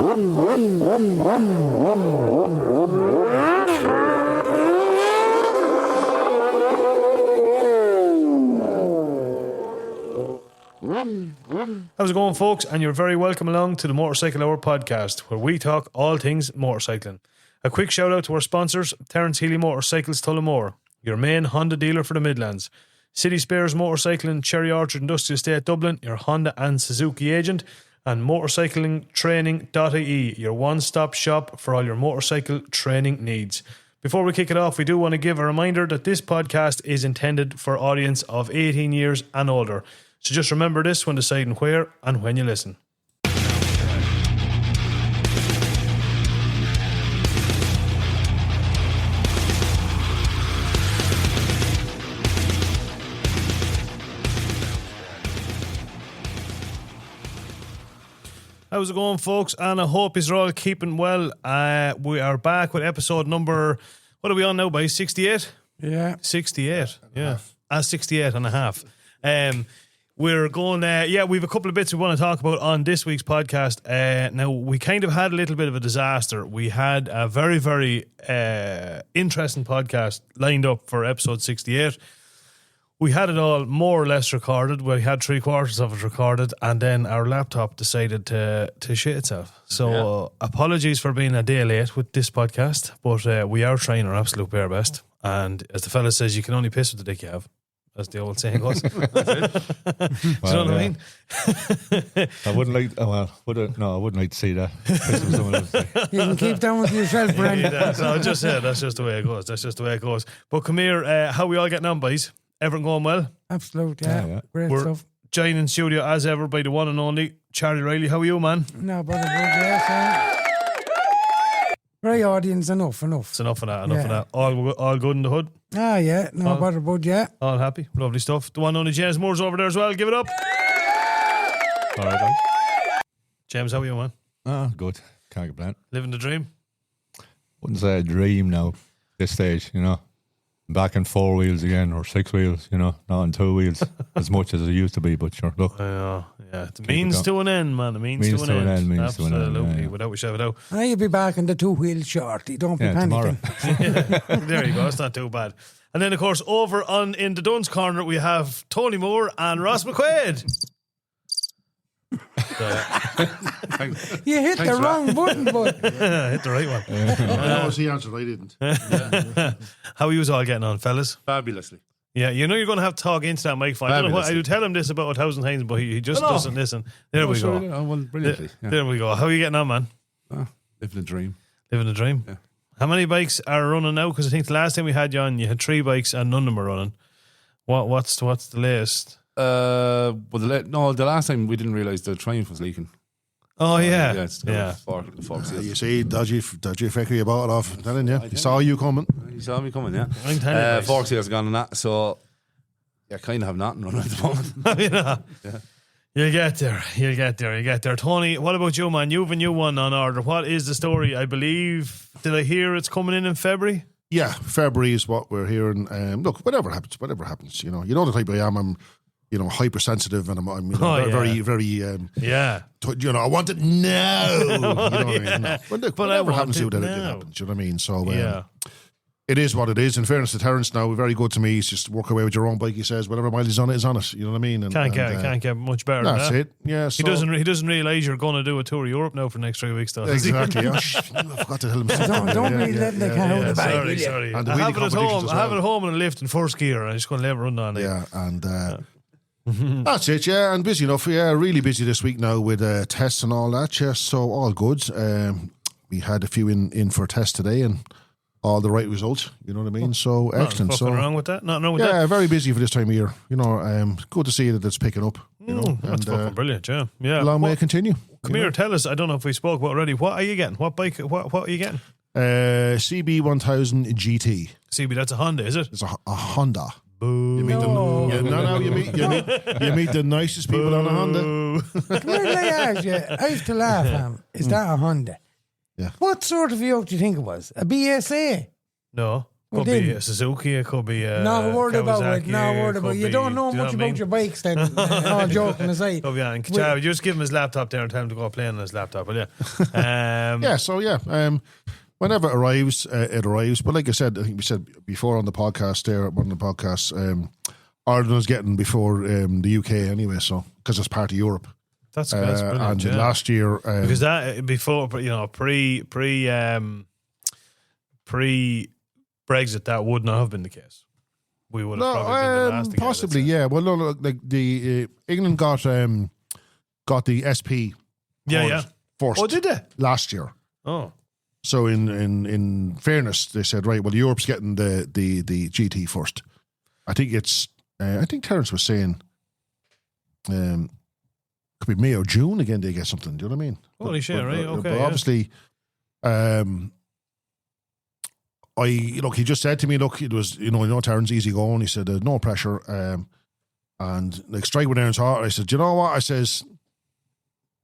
How's it going, folks? And you're very welcome along to the Motorcycle Hour podcast, where we talk all things motorcycling. A quick shout out to our sponsors: Terence Healy Motorcycles Tullamore, your main Honda dealer for the Midlands; City Spares Motorcycling, Cherry Orchard Industrial Estate Dublin, your Honda and Suzuki agent; and motorcyclingtraining.ie, your one-stop shop for all your motorcycle training needs. Before we kick it off, we do want to give a reminder that this podcast is intended for audience of 18 years and older. So just remember this when deciding where and when you listen. How's it going, folks? And I hope you're all keeping well. We are back with episode number, what are we on now, by 68? Yeah. 68, yeah. 68 and a half. We're going, we have a couple of bits we want to talk about on this week's podcast. Now, we kind of had a little bit of a disaster. We had a very, very interesting podcast lined up for episode 68. We had it all more or less recorded. We had 3/4 of it recorded, and then our laptop decided to shit itself. So apologies for being a day late with this podcast, but we are trying our absolute bare best. And as the fella says, you can only piss with the dick you have, as the old saying goes. That's it. Do you know what I mean? I wouldn't like. I wouldn't like to see that. You can keep down with yourself, Brendan. I just said that's just the way it goes. But come here, how we all getting on, boys? Everything going well? Absolutely, yeah. Great We're stuff. joined in studio as ever by the one and only Charlie Riley. How are you, man? No, brother, yeah. Very audience, enough. It's enough of that. All good in the hood? Ah, yeah. No, brother, bud, yeah. All happy. Lovely stuff. The one and only James Moore's over there as well. Give it up. All right, thanks. James, how are you, man? Good. Can't complain. Living the dream? Wouldn't say a dream now, this stage, you know. Back in 4 wheels again, or 6 wheels, you know, not on 2 wheels as much as it used to be, but sure, look. Yeah. It means to an end, man. It means to an end. Absolutely, without a shadow of a doubt. You'll be back in the 2 wheels shortly. Don't be panicking. There you go. It's not too bad. And then, of course, over in the Duns corner, we have Tony Moore and Ross McQuaid. You hit the wrong button, bud. Hit the right one. No, he answered. I didn't. How are you all getting on, fellas? Fabulously. Yeah, you know you're going to have to talk into that mic. I don't know what, I do tell him this about 1,000 times, but he just doesn't listen. There we go. Well, brilliantly. There we go. How are you getting on, man? Living a dream. Living a dream? Yeah. How many bikes are running now? Because I think the last time we had you on, you had 3 bikes and none of them were running. What's the latest? The last time we didn't realise the Triumph was leaking. Oh, yeah. Yeah. You see, dodgy factory you bought it off. I'm telling you. He saw you coming. You saw me coming, yeah. I'm telling you. Forks has gone on that, so yeah, kind of have nothing running at the moment. Yeah. You'll get there. Tony, what about you, man? You've a new one on order. What is the story? I believe, did I hear it's coming in February? Yeah, February is what we're hearing. Look, whatever happens, you know the type I am. I'm, hypersensitive, and I'm very, I want it now. You know what I mean? No. But look, whatever happens, it happens. You know what I mean? So, it is what it is. In fairness to Terence, now, very good to me. He's just walk away with your own bike. He says, whatever mileage is on it. You know what I mean? And, can't get much better. That's than that. it. Yeah. So, he doesn't realise you're going to do a tour of Europe now for the next 3 weeks, though. Exactly. I forgot to tell him. Don't be letting the cat out of the bag. Sorry. I have it at home. I have it at home in a lift in first gear, and I'm just going to let it run on it. Yeah, and that's it. Yeah, and busy enough. Yeah, really busy this week now with tests and all that. Yeah, so all good. We had a few in for tests today, and all the right results. You know what I mean? So excellent. Nothing wrong with that. Nothing wrong with that. that. Yeah, very busy for this time of year. Good to see that it's picking up. That's fucking brilliant. Yeah. Long way to continue. Come here, tell us. I don't know if we spoke about already. What are you getting? What bike? What are you getting? CB 1000 GT. CB, that's a Honda, is it? It's a Honda. Boo. You meet you meet the nicest people on a Honda. Come here, I ask you. I used to laugh, man. Is that a Honda? Yeah. What sort of yoke do you think it was? A BSA? No. Could be a Suzuki, it could be a No word about Kawasaki, it. No word about it. You don't know much about your bikes then. All joking aside. Could be on. You just give him his laptop there and tell him to go play on his laptop, will you? Whenever it arrives, it arrives. But like I said, I think we said before on the podcast there, one of the podcasts, Ireland was getting before the UK anyway, so because it's part of Europe. That's brilliant. And last year, because that before pre Brexit, that would not have been the case. We would have probably been the last. Possibly, yeah. Well, no, like the England got the SP. First. Oh, did they last year? Oh. So in fairness, they said, right, well, Europe's getting the GT first. I think Terence was saying, could be May or June again. They get something. Do you know what I mean? Holy shit! Right? Okay. But obviously, he just said to me, look, it was Terence, easy going. He said, there's no pressure, and like strike with Aaron's heart. I said, do you know what? I says,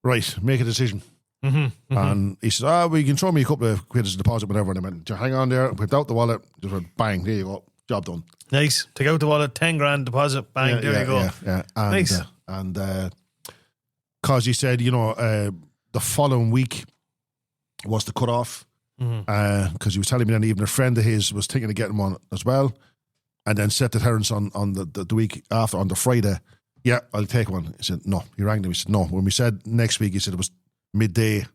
right, make a decision. And he said, we can throw me a couple of quid as a deposit, whatever. And I went, hang on there, whipped out the wallet, just went, bang, there you go, job done. Nice. Take out the wallet, 10 grand deposit, bang, there you go. Yeah. And, nice. And because he said, the following week was the cut-off, because he was telling me that even a friend of his was thinking of getting one as well, and then said to Terence on the week after, on the Friday, yeah, I'll take one. He said, no. He rang them. He said, no. When we said next week, he said it was midday.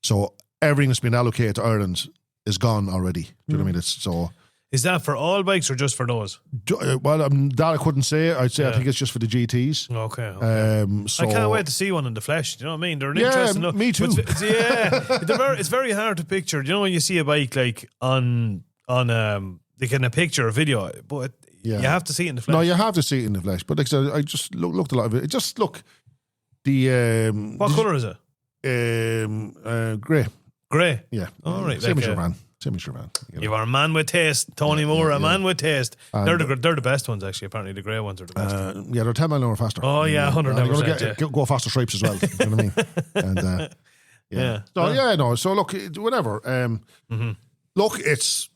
So everything that's been allocated to Ireland is gone already. Do you know what I mean? Is that for all bikes or just for those? Well, that I couldn't say. I'd say I think it's just for the GTs. Okay. So I can't wait to see one in the flesh. Do you know what I mean? They're an interesting. Me too. It's very hard to picture. Do you know when you see a bike like on like in a picture or video, but you have to see it in the flesh. No, you have to see it in the flesh. But like I said, I just looked a lot of it. It just look the what colour is it? Grey. Grey. Yeah. All right. Same as your van. You are a man with taste, Tony Moore. A man with taste. They're the best ones actually. Apparently, the grey ones are the best. They're 10 mile an hour faster. Oh yeah, 100%. Go faster stripes as well. You know what I mean? And So look, whatever. Look, it's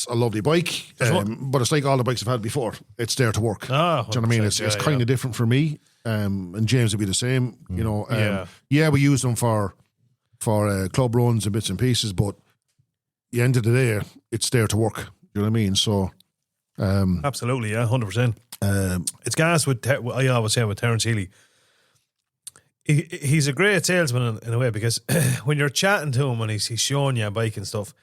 a lovely bike, but it's like all the bikes I've had before. It's there to work. Do you know what I mean? It's kind of different for me. And James would be the same. You know. We use them for club runs and bits and pieces, but at the end of the day, it's there to work. You know what I mean? So, absolutely, 100%. It's gas with. I always say with Terence Healy, he's a great salesman in a way, because when you're chatting to him and he's showing you a bike and stuff,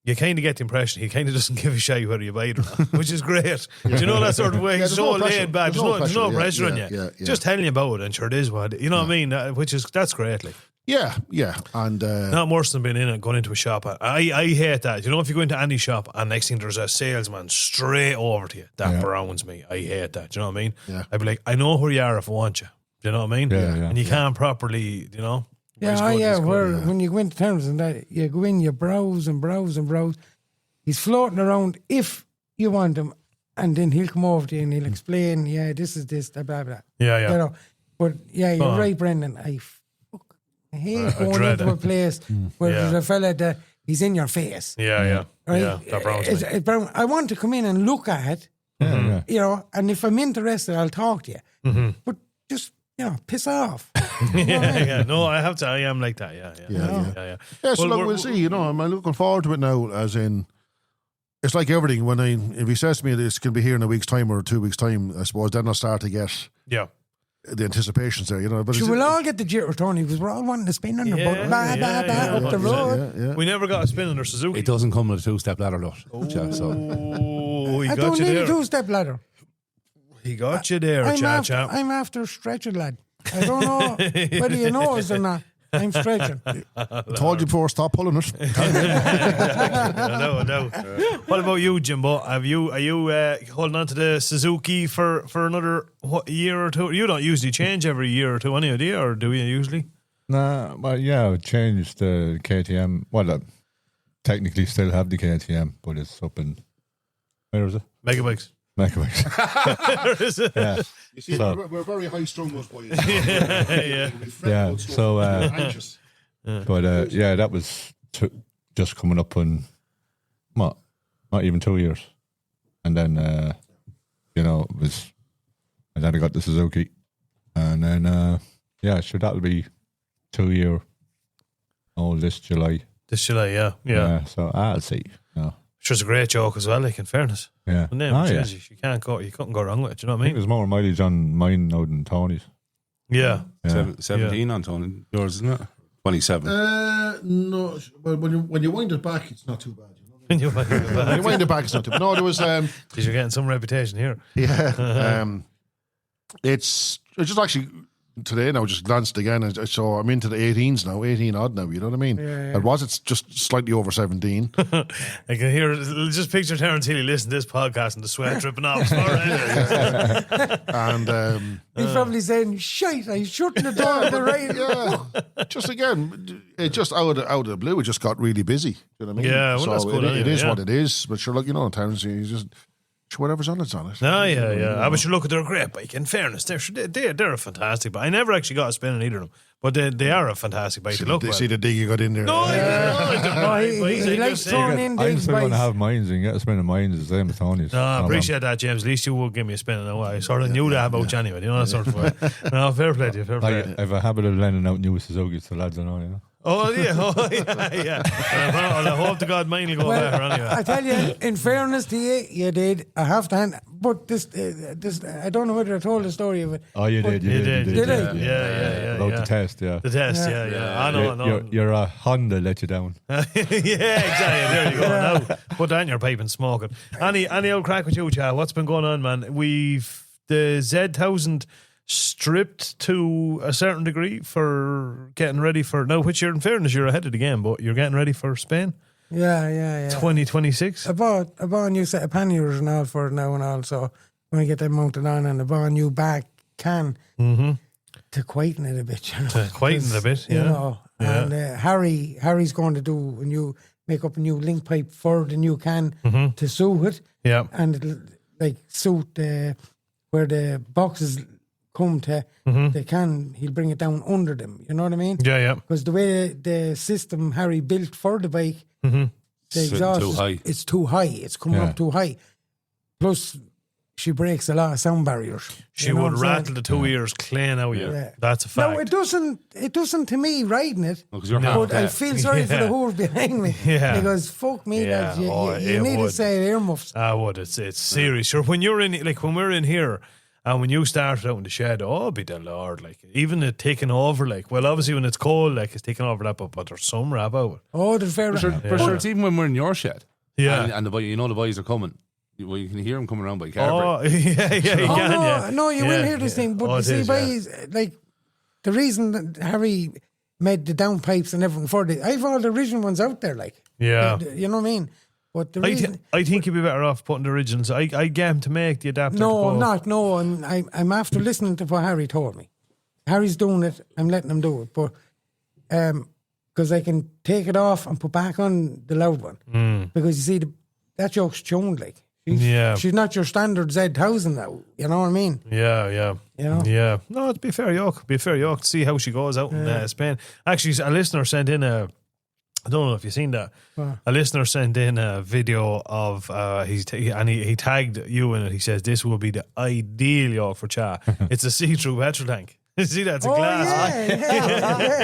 you kind of get the impression he kind of doesn't give a shit whether you buy it or not, which is great. Do you know that sort of way? He's so laid back. There's no pressure on you. Just telling you about it, and sure it is what you know. What I mean, that's great. Like. Yeah, and not worse than being in and going into a shop. I hate that. You know, if you go into any shop and next thing there's a salesman straight over to you, that browns me. I hate that. Do you know what I mean? Yeah. I'd be like, I know where you are if I want you. Do you know what I mean? Yeah. And you can't properly, you know. When you go into towns and that, you go in, you browse and browse and browse. He's floating around if you want him, and then he'll come over to you and he'll explain, this is this, blah, blah, blah. Yeah. You know, but you're right, Brendan. I hate going into a place where there's a fella that he's in your face. Yeah. Right? Yeah, that browns me. I want to come in and look at it, you know, and if I'm interested, I'll talk to you. But just, piss off. Yeah. No, I have to. I am like that. Yeah. So we'll see. You know, I'm looking forward to it now. As in, it's like everything. If he says to me this can be here in a week's time or 2 weeks' time, I suppose then I'll start to get the anticipations there. You know, but we'll all get the jitter, Tony, because we're all wanting to spin under up the road. Yeah. We never got a spin under Suzuki. It doesn't come with a 2-step ladder, though. I don't need a 2-step ladder. He got you there, chap. I'm after stretching, lad. I don't know whether you know us or not. I'm stretching. Told you before, stop pulling it. I know. What about you, Jimbo? Are you holding on to the Suzuki for another year or two? You don't usually change every year or two, anyway, do you? Or do you usually? Nah, well, I would change the KTM. Well, I technically still have the KTM, but it's up in, where is it? Megabikes. Yeah. You see, we're very high strung, those boys. Yeah. So, anxious. but that was just coming up on what not even 2 years. And then, and then I got the Suzuki. And then, sure, that'll be 2 year old this July. This July, yeah. So I'll see. No. Which was a great joke as well, like, in fairness. Yeah. The name changes. You couldn't go wrong with it, do you know what I mean? There's more mileage on mine now than Tony's. Yeah. 17 on Tony. Yours, isn't it? 27. No, but when you wind it back, it's not too bad. When you wind it When back. you wind it back, it's not too bad. No, there was... Because you're getting some reputation here. Yeah. It's just actually... Today now, just glanced again, so I'm into the 18s now, 18 odd now, you know what I mean? Yeah. It's just slightly over 17. I can hear, just picture Terence Healy listening to this podcast and the sweat dripping off his forehead. And He's probably saying, shite, I shouldn't have done the right. yeah, just again, it just out of the blue, it just got really busy. You know what I mean? Yeah, well, so that's good it anyway, is yeah. what it is. But sure, look, Terence, he's just whatever's on it's on it. No, yeah. But you look at their great bike. In fairness, they're a fantastic bike. I never actually got a spin in either of them, but they are a fantastic bike to look at. See the dig you got in there. No, He likes throwing in I'm big still going to bikes. have mines and get a spin of mines the same as Tony's. No, I appreciate that, James. At least you would give me a spin in a way. I sort of knew that about you anyway. You know, that sort of way. No, fair play to you. Fair play. I have a habit of lending out new Suzuki's to lads I know, you know. Oh yeah. Well, I hope to God mine will go better anyway. I tell you, in fairness to you, you did. I have to hand, but this, I don't know whether I told the story of it. Oh, you did. Did I? Yeah. About the test, yeah. The test, yeah. I know. Your Honda let you down. Yeah, exactly. There you go. Now, put that in your pipe and smoke it. Any old crack with you, Chad? What's been going on, man? We've the Z1000 stripped to a certain degree for getting ready for now, which you're in fairness, you're ahead of the game, but you're getting ready for Spain. Yeah. 2026. I bought a new set of panniers and all for it now and all, so when I get them mounted on, and I bought a new back can to quieten it a bit, you know. To quieten it a bit, yeah. You know, and Harry's going to do make up a new link pipe for the new can to suit it. Yeah. And it'll like suit where the boxes come to the can, he'll bring it down under them. You know what I mean? Yeah. Because the way the system Harry built for the bike, the exhaust too high. It's too high. It's coming up too high. Plus, she breaks a lot of sound barriers. She You know would what I'm saying? rattle the 2 ears clean out you. Yeah. That's a fact. No, it doesn't to me riding it. Because you're But I half feel sorry for the whores behind me. Yeah. Because fuck me, Yeah. lads, you It need would. to say earmuffs. I would. It's serious. Sure, when you're in, like when we're in here, and when you started out in the shed, be the Lord, like even it taking over, like obviously when it's cold, like it's taking over that, but there's some rap out it. Oh, there's very. For sure, it's even when we're in your shed. Yeah. And the boy, the boys are coming. Well, you can hear them coming around by car Oh, yeah, you can, no, you will hear this thing. But you it see, is, like the reason that Harry made the downpipes and everything for it, I've all the original ones out there, like you know what I mean. But the reason I think you'd be better off putting the originals. I get him to make the adapter. no, I'm not. No, I'm after listening to what Harry told me. Harry's doing it. I'm letting him do it, but because I can take it off and put back on the loud one. Because you see, that joke's tuned like. She's not your standard Z1000 now. You know what I mean? Yeah. You know? Yeah. No, it'd be a fair yoke. To see how she goes out in Spain. Actually, a listener sent in I don't know if you've seen that. A listener sent in a video of he tagged you in it. He says this will be the ideal yoke for Cha. It's a see-through petrol tank. See that? It's a glass.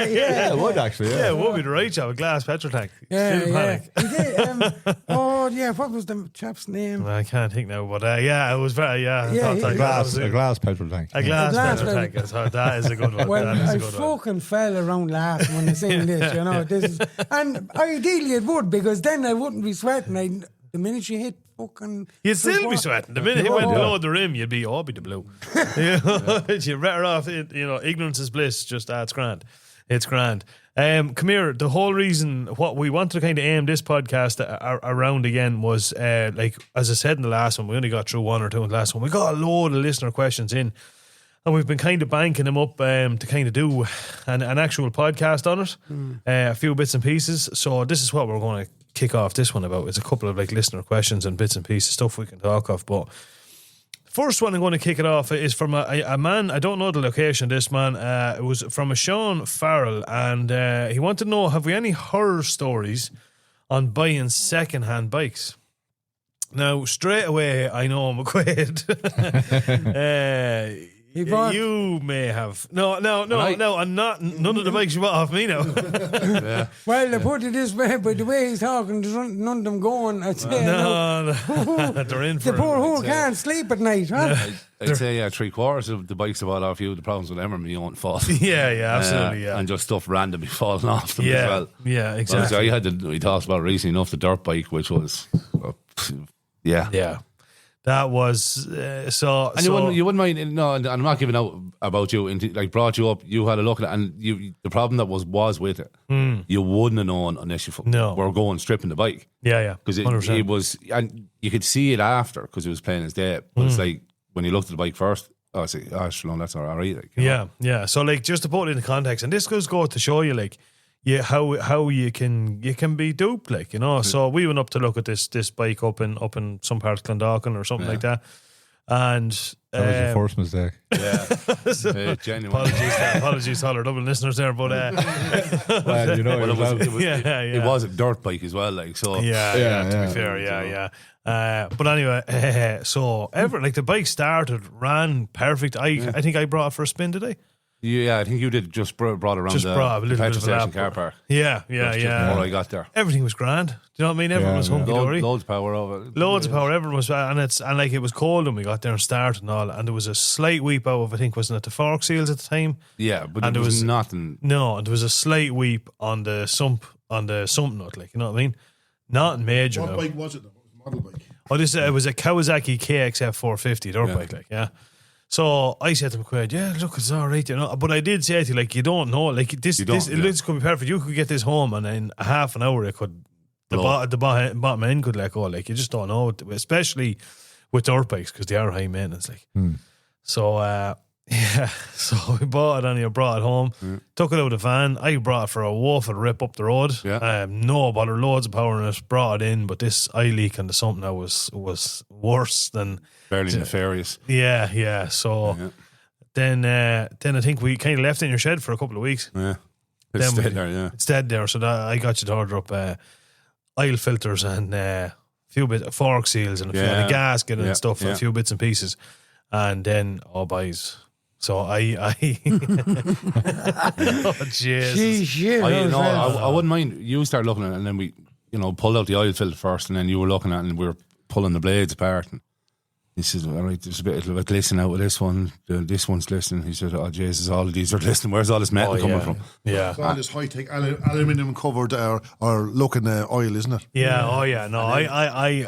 Yeah, it would actually. Yeah, it would be the right job. A glass petrol tank. Still panic. He did. What was the chap's name? I can't think now, but it was very. I thought he- that A glass petrol tank. A glass glass petrol tank. I thought that is a good one. Well, that is I a good one. fucking fell around laughing when I seen this. You know, this is, and ideally it would, because then I wouldn't be sweating. The minute you hit fucking, You'd still be sweating. The minute he went below the rim, you'd be the blue. You're better off. Ignorance is bliss. Just it's grand. It's grand. Come here. The whole reason what we wanted to kind of aim this podcast around again was like as I said in the last one, we only got through one or two in the last one. We got a load of listener questions in, and we've been kind of banking them up to kind of do an actual podcast on it, a few bits and pieces. So this is what we're going to kick off this one about. It's a couple of like listener questions and bits and pieces, stuff we can talk of. But first one I'm going to kick it off is from a man. I don't know the location of this man. It was from a Sean Farrell, and he wanted to know, have we any horror stories on buying second-hand bikes? Now, straight away, I know I'm a quid. You may have. No, I'm not. None of the bikes you bought off me now. Yeah. Well, to put it this way, by the way he's talking, there's none of them going. I'd say, No, they're in for the poor it. who can't sleep at night, huh? I'd say 3/4 of the bikes I bought off you, the problems with them are my own fault. Yeah, absolutely, yeah. And just stuff randomly falling off them Yeah, as well. yeah, exactly. Obviously, we talked about recently enough the dirt bike, which was, Yeah. That was so. And you wouldn't mind. No, and I'm not giving out about you. Like brought you up, you had a look at it, and the problem that was with it, you wouldn't have known unless you were going stripping the bike. Yeah, because it was, and you could see it after because it was plain as day. But it's like when you looked at the bike first, I say, Shalom, that's all right. Like, yeah. So like just to put it in context, and this goes to show you like. Yeah, how you can be duped, like, you know. So we went up to look at this bike up in some part of Clondalkin or something like that, and that was your first mistake. Yeah, genuine. Apologies to all our Dublin listeners there, but Well, you know, it was a dirt bike as well, like so. To be fair, yeah. But anyway, so the bike ran perfect. I think I brought it for a spin today. Yeah, I think you did just brought around a little bit petrol of station car park. Yeah. Before I got there, everything was grand. Do you know what I mean? Everyone was hunky dory. Loads of power over. Loads of power. Everyone was, and it was cold when we got there and started and all. And there was a slight weep out of, I think, wasn't it the fork seals at the time? Yeah, but there was nothing. No, there was a slight weep on the sump nut, like, you know what I mean? Nothing major. What bike was it? What was the model bike? It was a Kawasaki KXF 450 dirt bike, like, yeah. So I said to McQuaid, yeah, look, it's all right, you know. But I did say to you, like, you don't know, like, this could be perfect. You could get this home, and in half an hour, the bottom end could let go. Like, you just don't know, especially with dirt bikes because they are high maintenance. Like, so so we bought it and you brought it home, took it out of the van. I brought it for a woeful rip up the road. No bother, loads of power in it. Brought it in, but this eye leak and the something that was worse than. Fairly nefarious. Yeah. So then I think we kind of left it in your shed for a couple of weeks. Yeah. It's dead there. So I got you to order up oil filters and a few bits of fork seals and a gasket and stuff, a few bits and pieces. And then, boys. So I oh, Jesus. I wouldn't mind. You start looking at it and then we, pulled out the oil filter first and then you were looking at it and we were pulling the blades apart and he says, all right, there's a bit of a glisten out with this one. This one's glistening. He said, oh, Jesus, all of these are glistening. Where's all this metal coming from? Yeah. It's all this high-tech aluminium covered or looking oil, isn't it? Yeah, No, I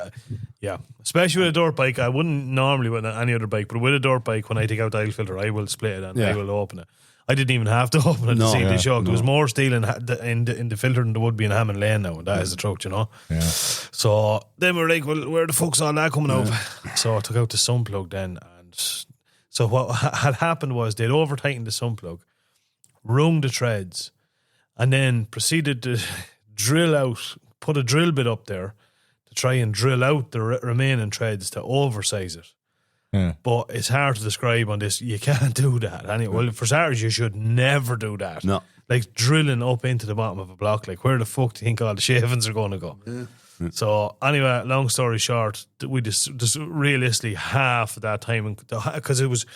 especially with a dirt bike. I wouldn't normally with any other bike, but with a dirt bike, when I take out the oil filter, I will split it and I will open it. I didn't even have to open it to see the shock. There was more steel in the filter than there would be in Hammond Lane now, and that is the truth, you know. Yeah. So then we were like, well, where the fuck's all that coming out? So I took out the sun plug then, and so what had happened was they'd over tightened the sun plug, wrung the threads, and then proceeded to put a drill bit up there to try and drill out the remaining threads to oversize it. Yeah. But it's hard to describe on this. You can't do that. Anyway, well, for starters, you should never do that. No. Like drilling up into the bottom of a block. Like, where the fuck do you think all the shavings are going to go? Yeah. So, anyway, long story short, we just realistically half of that time, because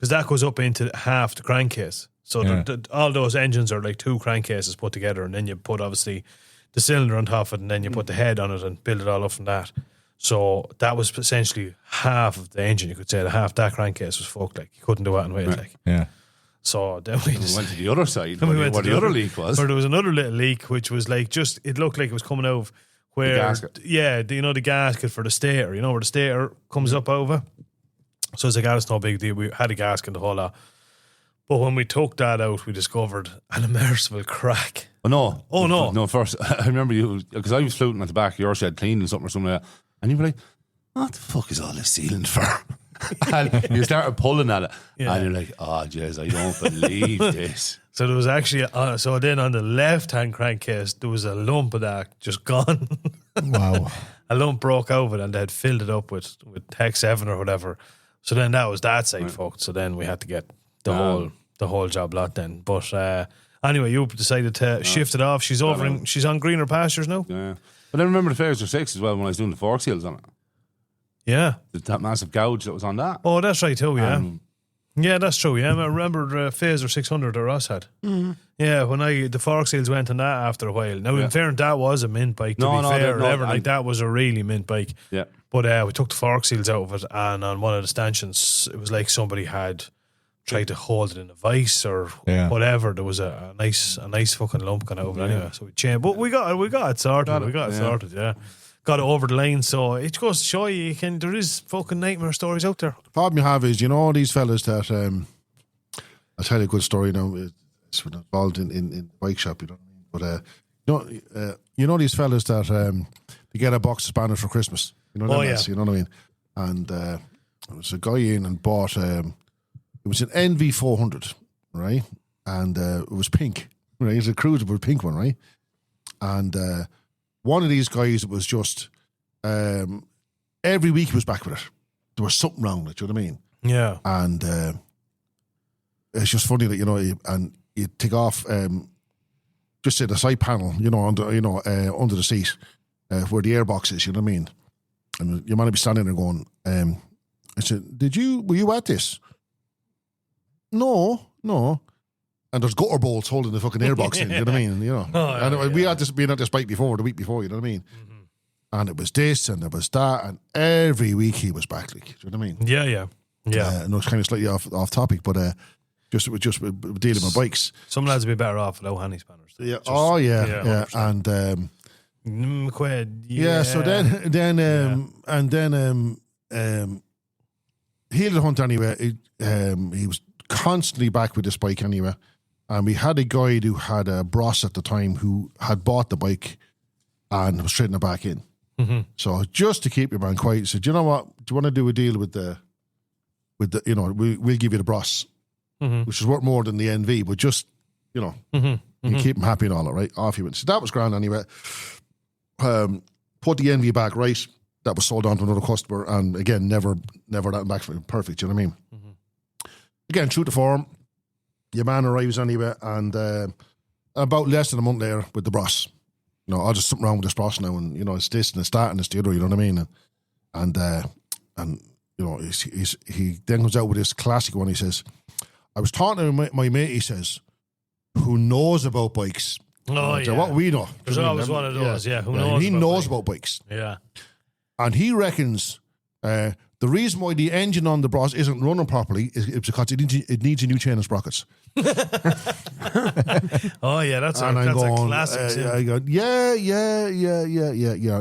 that goes up into half the crankcase. So, all those engines are like two crankcases put together, and then you put obviously the cylinder on top of it, and then you put the head on it and build it all up from that. So that was essentially half of the engine, you could say. The half that crankcase was fucked, like you couldn't do it and wait, like. Yeah. So then we went to the other side. Where the other leak was. Where there was another little leak, which was like it looked like it was coming out of where the gasket. Yeah, the gasket for the stator. Where the stator comes up over. So it's like, it's no big deal. We had a gasket and the whole lot. But when we took that out, we discovered an immersible crack. Oh no! No! First, I remember you, because I was floating at the back of your shed cleaning something or something like that. And you were like, what the fuck is all this sealant for? And you started pulling at it. Yeah. And you're like, oh, jeez, I don't believe this. So there was actually, so then on the left-hand crankcase, there was a lump of that just gone. Wow. A lump broke out of it and they had filled it up with Tech 7 or whatever. So then that was that side fucked. So then we had to get the whole job lot then. But anyway, you decided to shift it off. She's on greener pastures now. Yeah. But I remember the Phaser 6 as well when I was doing the fork seals on it. Yeah. That massive gouge that was on that. Oh, that's right too, yeah. Yeah, that's true, yeah. I remember Phaser 600 that Ross had. Mm-hmm. Yeah, when the fork seals went on that after a while. Now, in fairness, that was a mint bike, to be fair. That was a really mint bike. Yeah. But we took the fork seals out of it, and on one of the stanchions, it was like somebody had tried to hold it in a vice or whatever. There was a nice fucking lump kind of over anyway. So we changed. But we got it sorted. We got it sorted, yeah. Got it over the line, so it goes to show you there is fucking nightmare stories out there. The problem you have is, these fellas that I'll tell you a good story now. It's involved in bike shop, you know what I mean? But these fellas that they get a box of spanners for Christmas. You know what I mean? And there was a guy in and bought it was an NV400, right? And it was pink, right? It was a cruiser pink one, right? And one of these guys, it was just every week he was back with it. There was something wrong with it, you know what I mean? Yeah. And it's just funny that, and you take off just say the side panel, under the seat where the airbox is, you know what I mean? And you might be standing there going, I said, were you at this? No. And there's gutter bolts holding the fucking airbox in, you know what I mean? We had been at this bike before, the week before, you know what I mean? Mm-hmm. And it was this and it was that, and every week he was back, like, you know what I mean? Yeah. And it was kind of slightly off topic, but just dealing with bikes. Some lads would be better off without handy spanners. Yeah. And so then he had a hunt anyway. He was constantly back with this bike anyway. And we had a guy who had a Bros at the time who had bought the bike and was trading it back in. Mm-hmm. So just to keep your man quiet, he said, you know what? Do you want to do a deal with the we'll give you the Bros, which is worth more than the NV, but just, you keep him happy and all that, right? Off he went. So that was grand anyway. Put the NV back, right? That was sold on to another customer, and again, never that back for perfect, you know what I mean? Mm-hmm. Again, true to form, your man arrives anyway, and about less than a month later with the Bros. I'll just something wrong with this Bros now, and it's this and it's that and it's the other, you know what I mean? And he then comes out with this classic one. He says, I was talking to my mate, he says, who knows about bikes. Oh, yeah. What we know. There's always one of those, who knows he knows about bikes. Yeah. And he reckons the reason why the engine on the Bros isn't running properly is because it needs a new chain and sprockets. Oh, yeah, that's a classic. I go, yeah.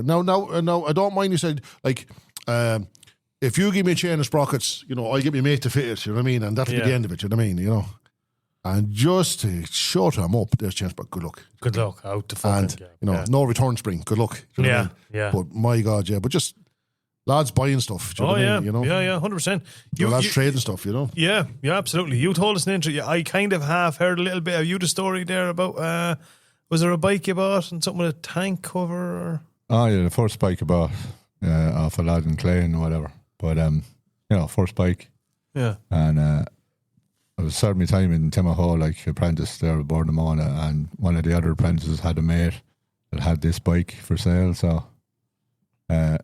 No, I don't mind. He said, like, if you give me a chain and sprockets, I'll get my mate to fit it, you know what I mean? And that'll be the end of it, you know what I mean? And just to shut him up, there's chance, but good luck. Good luck out the fucking no return spring. Good luck. You know what I mean? Yeah. But my God, yeah. But just lads buying stuff. Do you know what I mean? Yeah, 100%. Lads trading stuff, Yeah, absolutely. You told us an intro. I kind of half heard a little bit of the story there about. Was there a bike you bought and something with a tank cover? Or? Oh yeah, the first bike I bought off a lad in Clane or whatever. But first bike. Yeah. And I was serving my time in Timahoe, like apprentice there aboard the Mona, and one of the other apprentices had a mate that had this bike for sale. So, I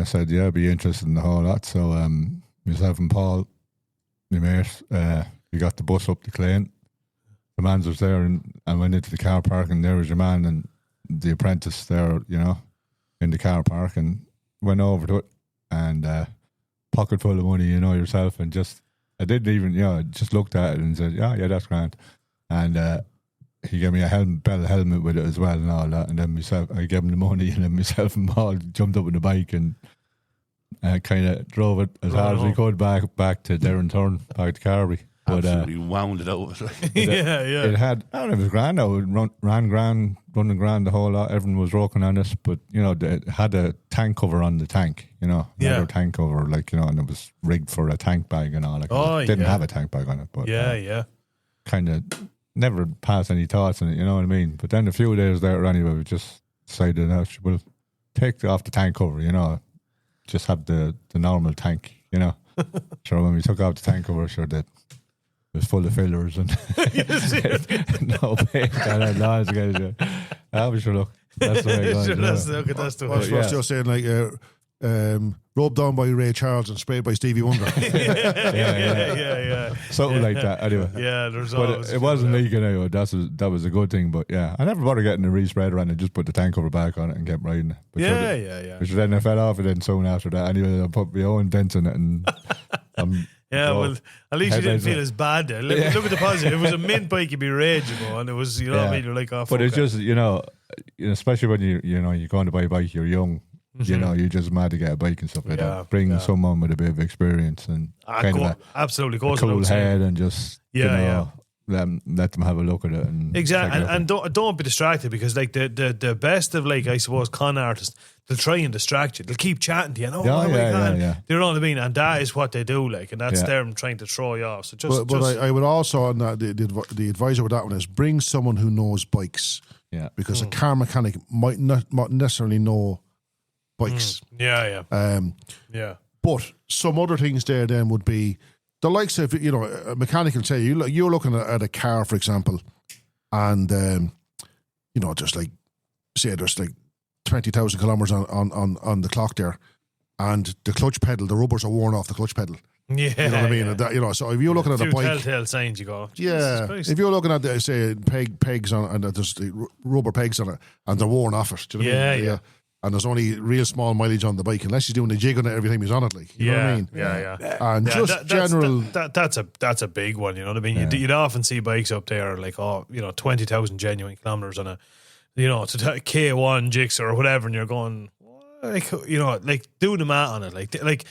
said, I'd be interested in the whole lot. So, myself and Paul, my mate, we got the bus up to Clane. The man's was there, and I went into the car park, and there was your man and the apprentice there, in the car park, and went over to it, and pocket full of money, yourself, and just. I didn't even, just looked at it and said, yeah, that's grand. And he gave me a bell helmet with it as well and all that. And then I gave him the money, and then myself and Paul jumped up on the bike and kind of drove it as hard as we could back to Derren Turn, back to Carberry. Absolutely wound it out. It had, it was grand now. It ran grand, running grand, the whole lot. Everyone was rocking on it, but it had a tank cover on the tank, another tank cover, and it was rigged for a tank bag and all. It didn't have a tank bag on it, but kind of never passed any thoughts on it, you know what I mean? But then a few days later, anyway, we just decided, we'll take off the tank cover, just have the normal tank, Sure, when we took off the tank cover, it was full of fillers and no paint and laws. I was sure, look, that's the way it goes. That's the way. What's you're saying, like, rubbed on by Ray Charles and sprayed by Stevie Wonder. yeah. Something like that. Anyway. Yeah, there's But always. it wasn't leaking out. That was a good thing. But yeah, I never bothered getting the respread around and just put the tank cover back on it and kept riding it. But Yeah. Which then I fell off it then soon after that. Anyway, I put my own dents in it and. Yeah, well, at least you didn't headlights feel on. as bad there. Look at the positive. It was a mint bike, you'd be rageable, and it was, what I mean, you're like, oh, But it's just, especially when you're going to buy a bike, you're young, you're just mad to get a bike and stuff like that. Bring someone with a bit of experience and absolutely a cool head and just, let them have a look at it. And exactly, and don't be distracted, because like the best of, like, I suppose, con artists, they'll try and distract you. They'll keep chatting to you. You know what I mean? And that is what they do, like, and that's them trying to throw you off. So but I would also, on that, the advisor with that one is bring someone who knows bikes. Yeah, because a car mechanic might not necessarily know bikes. Yeah. But some other things there then would be the likes of, a mechanic will say, you're looking at a car, for example, and, just like, say there's like 20,000 kilometers on the clock there, and the clutch pedal, the rubbers are worn off the clutch pedal. Yeah, you know what I mean. And that, so if you're looking at a bike, telltale signs, you go. If you're looking at say pegs on, and there's the rubber pegs on it, and they're worn off it. Do you know what I mean? And there's only real small mileage on the bike, unless he's doing the jig on it every time he's on it. Like, you know what I mean? Yeah. And general. That's a big one. You know what I mean? You'd often see bikes up there like 20,000 genuine kilometers on a, to K1 Gixxer or whatever, and you're going, like do the math on it, like.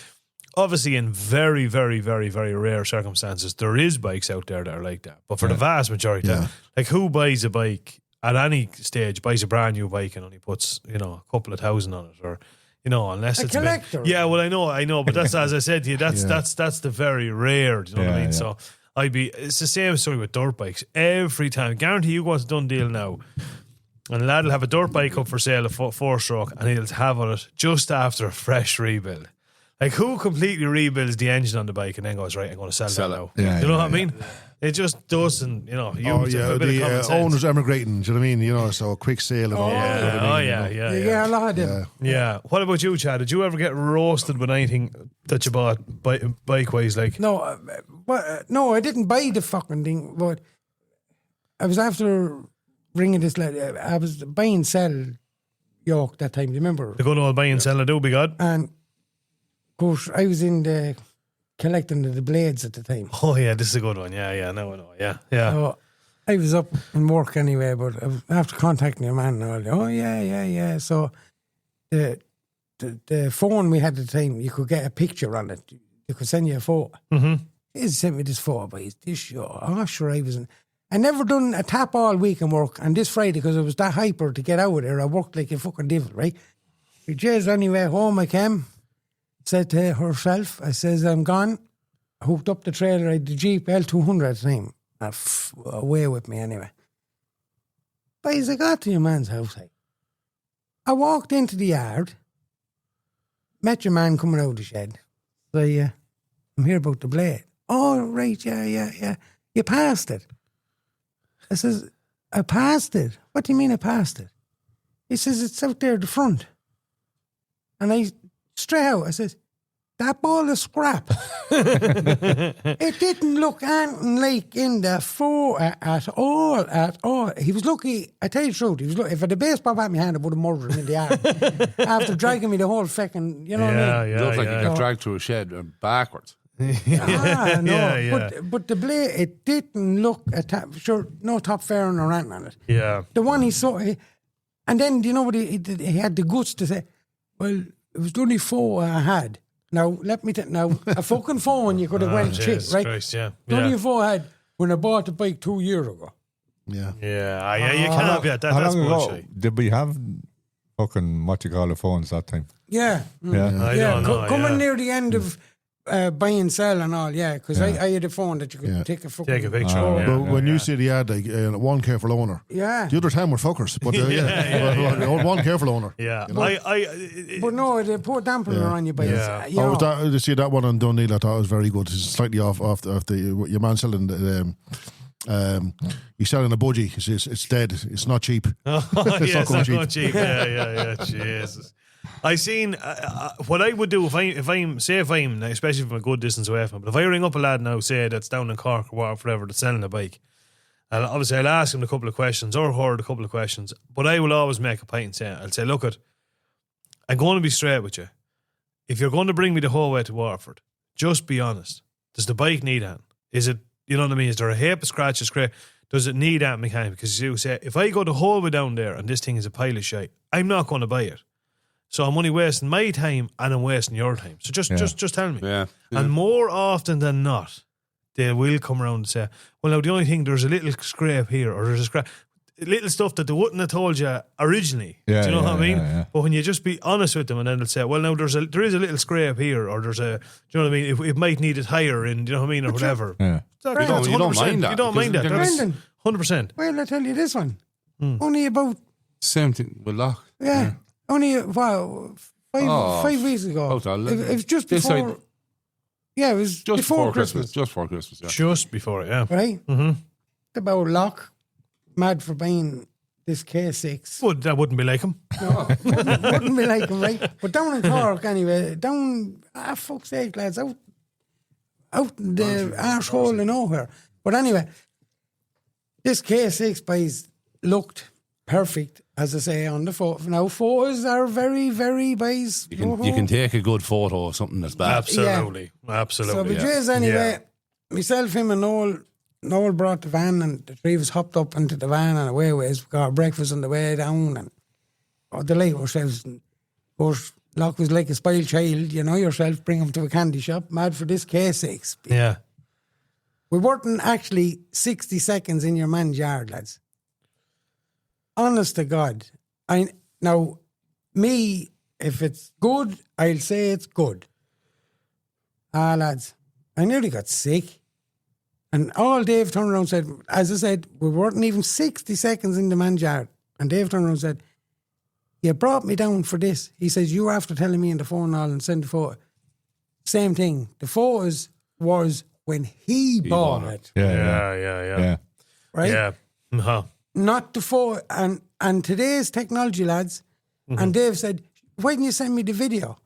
Obviously, in very, very, very, very rare circumstances, there is bikes out there that are like that. But for the vast majority, like, who buys a bike at any stage, buys a brand new bike and only puts, a couple of thousand on it, or, unless a it's collector. Well, I know, but that's, as I said to you, that's the very rare. Do you know what I mean? So it's the same story with dirt bikes. Every time, guarantee you go to Dundee now, and a lad will have a dirt bike up for sale, a 4-stroke, and he'll have on it just after a fresh rebuild. Like, who completely rebuilds the engine on the bike and then goes, right, I'm going to sell that now? You know what I mean? It just doesn't, the owners emigrating, do you know what I mean? So a quick sale and all that. Yeah, a lot of them. Yeah. What about you, Chad? Did you ever get roasted with anything that you bought bike-wise? Like, no, no, I didn't buy the fucking thing, but I was after ringing this lady. I was buy and sell York that time, do you remember? The good old buy and sell, I do, be good. And of course, I was in the collecting the blades at the time. Oh yeah, this is a good one. Yeah. No. Yeah. So I was up in work anyway, but after contacting your man, and all, yeah. So the phone we had at the time, you could get a picture on it. You could send you a photo. He sent me this photo, but this show. Oh, sure, I never done a tap all week in work, and this Friday, because I was that hyper to get out of there, I worked like a fucking devil, right? Just anyway, home I came. Said to herself, I says, I'm gone. Hooked up the trailer, I had the Jeep L200 at the time. Away with me anyway. But as I got to your man's house, I walked into the yard, met your man coming out of the shed. So, I'm here about the blade. Oh, right, yeah. You passed it. I says, I passed it. What do you mean I passed it? He says, it's out there at the front. And I straight out, I says, that ball of scrap. It didn't look anything like in the photo at all. He was lucky, I tell you the truth, he was lucky. If I had a baseball bat in my hand, I would have murdered him in the yard. After dragging me the whole fucking, you know what I mean? It looked like he got dragged through a shed backwards. But the blade, it didn't look no top fairing or anything on it. Yeah. The one he saw, and then, do you know what he had the guts to say, well, it was the only phone I had. Now, let me a fucking phone you could have went cheap, right? Christ, The only phone I had when I bought the bike 2 years ago. Yeah, you can't have that. That's bullshit. Did we have fucking what you call the phones that time? Yeah. I don't know. Coming near the end of buy and sell and all, because I had a phone that you could take a fucking picture. But when you see the ad, like one careful owner, the other 10 were fuckers. But one careful owner. Yeah, but no, they put dampener on your bike. You see that one on Dundee, I thought was very good. It's slightly off your man selling he's selling a budgie. It's dead. It's not cheap. It's not cheap. Yeah. Jesus. I seen what I would do if I'm especially from a good distance away from him. But if I ring up a lad now, say that's down in Cork or whatever, that's selling a bike, and obviously I'll ask him a couple of questions or her a couple of questions. But I will always make a point and say, I'll say, look, I'm going to be straight with you. If you're going to bring me the whole way to Waterford, just be honest. Does the bike need that? Is it, you know what I mean? Is there a hip, a scratch, a scrape? Does it need that mechanic? Because you say, if I go the whole way down there and this thing is a pile of shite, I'm not going to buy it. So I'm only wasting my time and I'm wasting your time. So just tell me. Yeah. And more often than not, they will come around and say, well, now the only thing, there's a little scrape here or there's a scrape. Little stuff that they wouldn't have told you originally. Yeah, do you know what I mean? Yeah. But when you just be honest with them and then they'll say, well, now there is a little scrape here or there's a, do you know what I mean? It might need it higher in, do you know what I mean? Or whatever. Yeah. Exactly. You don't mind that. You don't mind that. Because That's Brendan, 100%. well, I tell you this one. Only about, Same thing with Loch. only, wow, 5 weeks ago. It was just This before, side- it was Just before Christmas. Just before Christmas, yeah. Just before it, yeah. Right? About Locke, mad for buying this K6. Well, that wouldn't be like him. No, wouldn't be like him, right? But down in Cork, anyway, fuck's sake, lads, out in the arsehole of nowhere. But anyway, this K6 boys looked perfect, as I say, on the photo. Now, photos are very, very boys. You can take a good photo of something that's bad. Absolutely. Absolutely. So, but anyway, myself, him, and Noel brought the van, and the three of us hopped up into the van and away we got breakfast on the way down, and delight ourselves. And of course, Locke was like a spoiled child, you know yourself, bring him to a candy shop, mad for this K6. Yeah. We weren't actually 60 seconds in your man's yard, lads. Honest to God. Now, me, if it's good, I'll say it's good. Lads, I nearly got sick. And all Dave turned around and said, as I said, we weren't even 60 seconds in the man's yard. And Dave turned around and said, you brought me down for this. He says, you were after telling me on the phone all and send the photo. Same thing. The photos was when he bought it. Yeah. Right? Yeah. Uh-huh. Not the photo. And today's technology, lads. And Dave said, why didn't you send me the video?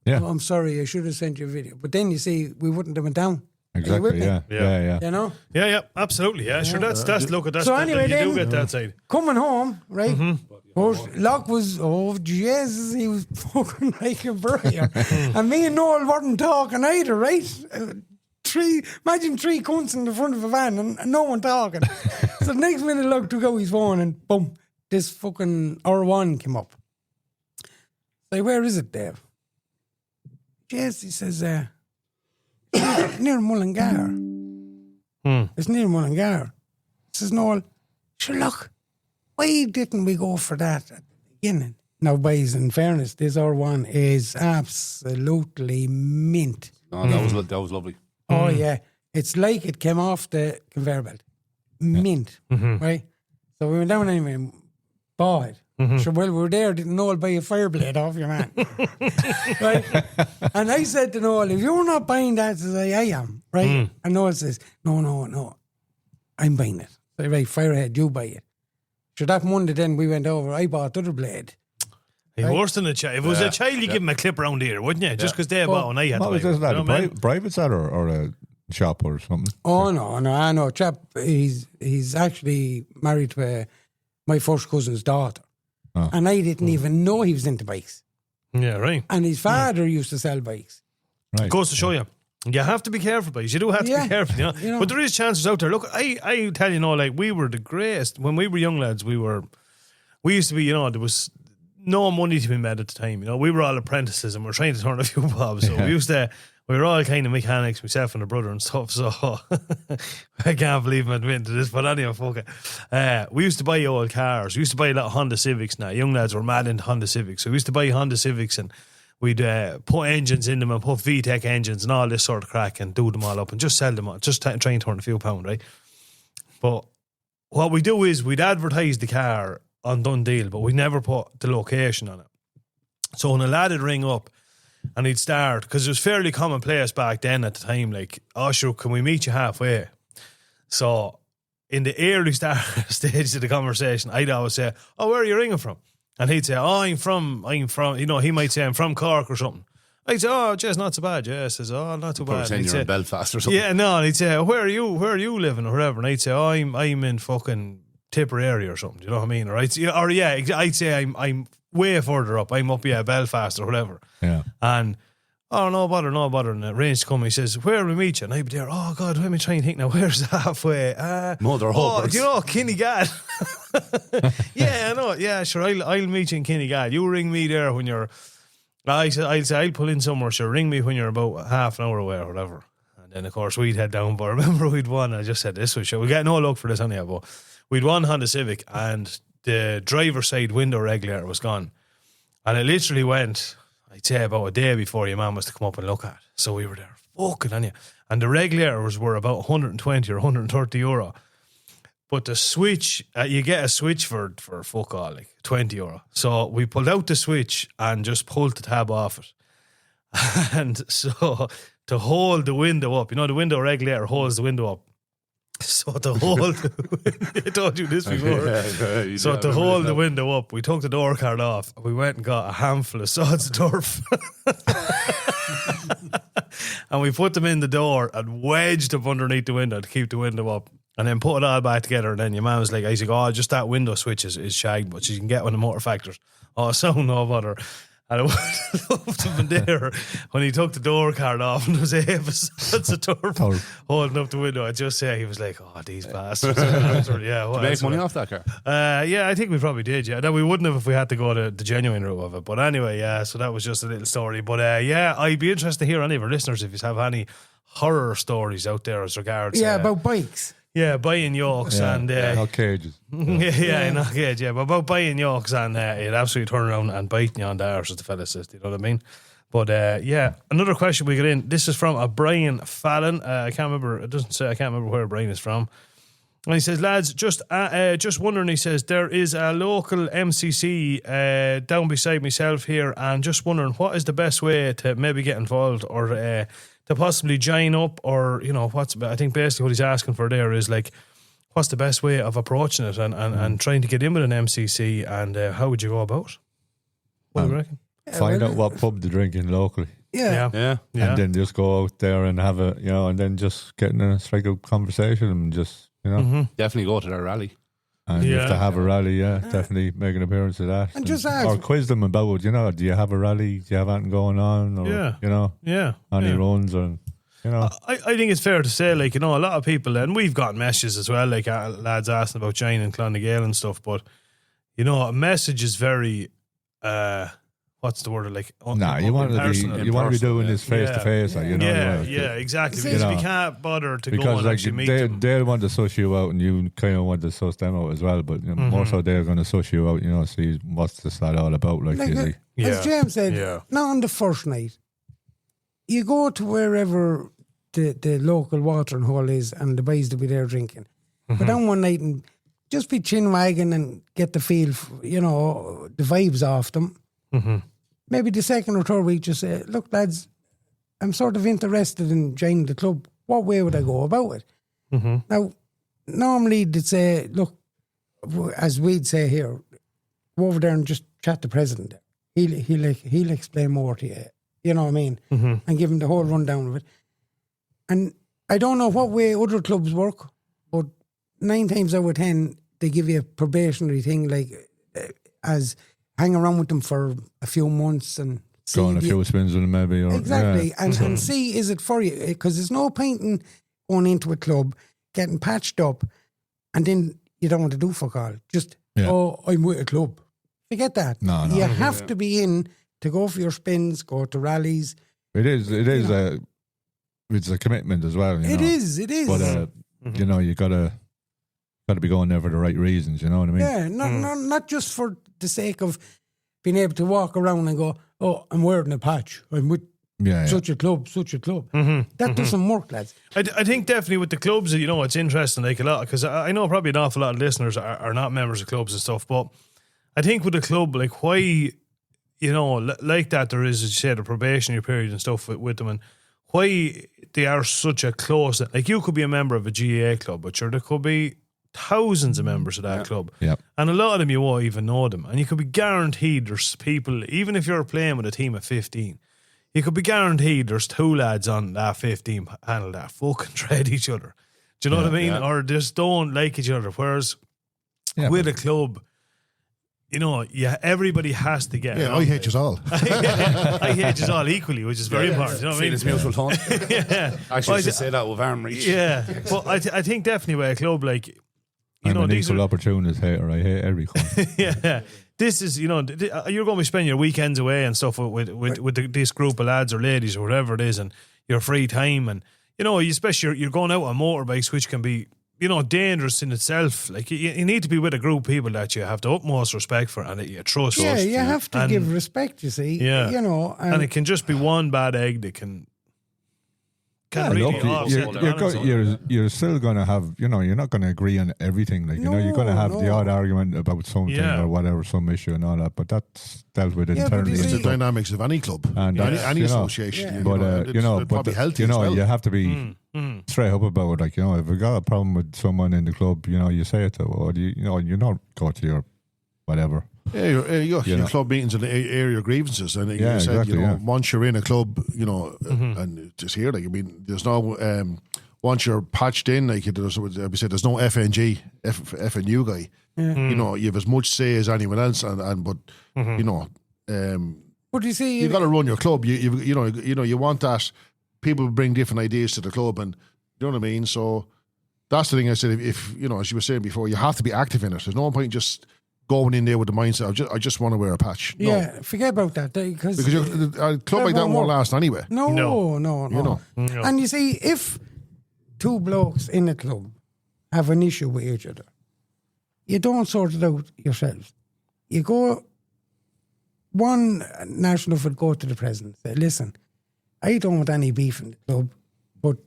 Yeah. Oh, I'm sorry, I should have sent you a video. But then you see, we wouldn't have went down. Exactly. Yeah. You know? Yeah, absolutely. Yeah, sure. That's look at that. So anyway, you do then, get that side. Coming home, right? Locke was, Jesus, he was fucking like a briar. And me and Noel weren't talking either, right? Imagine three cunts in the front of a van and no one talking. So the next minute, Locke took out his phone and boom, this fucking R1 came up. Like, where is it, Dave? Yes, he says, near Mullingar. It's near Mullingar. Says Noel, sure, look, why didn't we go for that at the beginning? Now, boys, in fairness, this R1 is absolutely mint. Oh, that was lovely. Oh, yeah. It's like it came off the conveyor belt. Mint, right? So we went down anyway and bought it. So while we were there, didn't Noel buy a fireblade off your man? Right? And I said to Noel, if you're not buying that, I am, right? And Noel says, no, I'm buying it. So, right, Firehead, you buy it. So that Monday then we went over, I bought the other blade. Hey, worse than a child. If it was a child, you give him a clip around here, wouldn't you? Just because they bought one, I had to What buy was this, one. You know lad? what I mean? Private set or a shop or something? Oh, no, chap, he's actually married to my first cousin's daughter. Oh. And I didn't even know he was into bikes. Yeah, right. And his father used to sell bikes. Right. Goes to show you. You have to be careful, boys. You do have to be careful, you know? But there is chances out there. Look, I tell you, like, we were the greatest. When we were young lads, we used to be, there was no money to be made at the time. We were all apprentices and we were trying to turn a few bobs. So we were all kind of mechanics, myself and the brother and stuff. So I can't believe I'm admitting to this, but anyway, fuck it. We used to buy old cars. We used to buy a lot of Honda Civics now. Young lads were mad into Honda Civics. So we used to buy Honda Civics and we'd put engines in them and put VTEC engines and all this sort of crack and do them all up and just sell them all. Just try and turn a few pound, right? But what we do is we'd advertise the car on Dundee, but we never put the location on it. So when a lad would ring up and he'd start, because it was fairly commonplace back then at the time, like, oh sure, can we meet you halfway? So in the early stages of the conversation, I'd always say, oh, where are you ringing from? And he'd say, oh, I'm from, he might say, I'm from Cork or something. I'd say, oh, just not so bad. Yeah, says, oh, not too bad. Saying you're in Belfast or something. Yeah, no, and he'd say, where are you living or whatever? And I'd say, oh, I'm in fucking Tipperary or something. Do you know what I mean? Or I'd say I'm way further up. I'm up, Belfast or whatever. Yeah. And oh, no bother. And it arranged to come. He says, where will we meet you? And I'd be there, oh God, let me try and think now. Where's halfway? Mother Hubbard's. Kinnegad. Yeah, I know. Yeah, sure. I'll meet you in Kinnegad. You ring me there when you're. I'll say I'll pull in somewhere. Sure, ring me when you're about half an hour away or whatever. And then of course we'd head down. But I remember we'd won. I just said this was sure. We get no luck for this anyhow. But we'd won Honda Civic, and the driver's side window regulator was gone, and it literally went, I'd say, about a day before your mum was to come up and look at. So we were there, fucking on you. And the regulators were about 120 or 130 euro. But the switch, you get a switch for fuck all, like 20 euro. So we pulled out the switch and just pulled the tab off it. And so to hold the window up, the window regulator holds the window up. So to hold, I told you this before. So to hold the window up, we took the door card off. We went and got a handful of sods of turf. And we put them in the door and wedged up underneath the window to keep the window up. And then put it all back together. And then your man was like, I said, oh, just that window switch is shagged, but you can get one of the motor factors. Oh, so no bother. And I loved him in there when he took the door card off and there was a heap of sods of turf holding up the window. I just say he was like, oh, these bastards. Yeah, Did you make money off that car? Yeah, I think we probably did. Yeah, no, we wouldn't have if we had to go the genuine route of it. But anyway, yeah. So that was just a little story. But yeah, I'd be interested to hear any of our listeners if you have any horror stories out there as regards. About bikes. Yeah, buying yokes and not cages. Not cage. Yeah, but about buying yokes and it absolutely turn around and biting you on the arse, as the fella says. Do you know what I mean? But yeah, another question we got in. This is from a Brian Fallon. I can't remember. It doesn't say. I can't remember where Brian is from. And he says, lads, just wondering. He says there is a local MCC down beside myself here, and just wondering what is the best way to maybe get involved or to possibly join up, or I think basically what he's asking for there is like, what's the best way of approaching it and trying to get in with an MCC, and how would you go about it? What do you reckon? Find out what pub they're drinking locally. Yeah. And then just go out there and have a, and then just get in a strike out conversation and just, Definitely go to their rally. And if they have a rally, definitely make an appearance at that. And just ask. Or quiz them about, do you have a rally? Do you have anything going on? Or, any runs? Or, I think it's fair to say, like, a lot of people, and we've got messages as well, like lads asking about joining Clonagale and stuff, but, a message is very, what's the word? Like, you want to be doing this face to face, exactly. Because we can't bother to go and actually meet them. They want to suss you out, and you kind of want to suss them out as well. But more so, they're going to suss you out. See what's this lad all about. As James said, not on the first night. You go to wherever the local watering hole is, and the boys will be there drinking. But on one night and just be chin wagging and get the feel, the vibes off them. Maybe the second or third week, just say, look, lads, I'm sort of interested in joining the club. What way would I go about it? Now, normally they'd say, look, as we'd say here, go over there and just chat to the president. He'll explain more to you. You know what I mean? And give him the whole rundown of it. And I don't know what way other clubs work, but 9 times out of 10, they give you a probationary thing, like as hang around with them for a few months and see. Go on a few spins with them maybe. Or, exactly. And see, is it for you? Because there's no point in going into a club, getting patched up, and then you don't want to do fuck all. Just, I'm with a club. Forget that. No. You have to be in to go for your spins, go to rallies. It is it's a commitment as well. It is. But, you got to be going there for the right reasons, you know what I mean? Yeah, not just for the sake of being able to walk around and go, oh, I'm wearing a patch. I'm with such a club. That doesn't work, lads. I think definitely with the clubs, it's interesting, like a lot, because I know probably an awful lot of listeners are not members of clubs and stuff, but I think with a club, like why, like that there is, as you said, a probationary period and stuff with them, and why they are such a close, like you could be a member of a GAA club, but sure, there could be thousands of members of that club. Yep. And a lot of them you won't even know them. And you could be guaranteed there's people, even if you're playing with a team of 15, you could be guaranteed there's 2 lads on that 15 panel that fucking dread each other. Do you know what I mean? Yeah. Or just don't like each other. Whereas with a club, you know, everybody has to get. Yeah, I hate you all. I hate you all equally, which is very important. You know what I mean? It's mutual fun. Yeah. Actually, used to say that with arm reach. Yeah, but I think definitely with a club like, you I'm know, an these equal are, opportunist hater. I hate every club. yeah, this is, you know, you're going to be spending your weekends away and stuff with this group of lads or ladies or whatever it is, and your free time, and you know, especially you're going out on motorbikes, which can be, you know, dangerous in itself. Like you need to be with a group of people that you have the utmost respect for and that you trust. Yeah, you have to give respect, you see. Yeah. You know. And it can just be one bad egg that can really Look, offset you're still going to have, you know, you're not going to agree on everything. Like, you know, you're going to have the odd argument about something or whatever, some issue and all that, but that's dealt with internally. It's the dynamics of any club and any association. But, you know, probably healthy you know, as well. you have to be straight up about it. Like, you know, if you got a problem with someone in the club, you know, you say it to them, or you know, you don't go to your whatever. Yeah, your club meetings and air your grievances, and you said, exactly, you know, once you're in a club, you know, and just here, like, I mean, there's no once you're patched in, like there's no FNG, FNU guy. You know, you have as much say as anyone else, and but you know, but you see, you got to run your club. You know, you want that. People bring different ideas to the club, and you know what I mean. So that's the thing I said. If you know, as you were saying before, you have to be active in it. There's no point just going in there with the mindset I just want to wear a patch. No. Yeah, forget about that because a club like that won't last anyway. No. You know. And you see, if 2 blokes in a club have an issue with each other, you don't sort it out yourselves. You go. One national would go to the president and say, "Listen, I don't want any beef in the club, but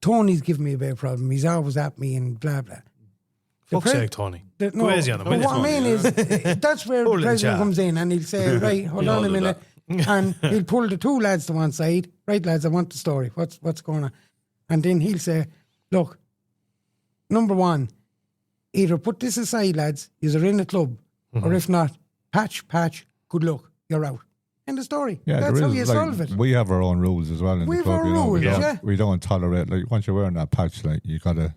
Tony's giving me a bit of problem. He's always at me and blah blah." Fuck's sake, Tony. What I mean is, that's where the president comes in and he'll say, right, hold on a minute. And he'll pull the 2 lads to one side. Right, lads, I want the story. What's going on? And then he'll say, look, number 1, either put this aside, lads, you're in the club, or if not, patch, good luck, you're out. End of story. Yeah, that's how you solve it. We have our own rules as well in the club. We have our rules, we don't tolerate, like, once you're wearing that patch, like, you got to,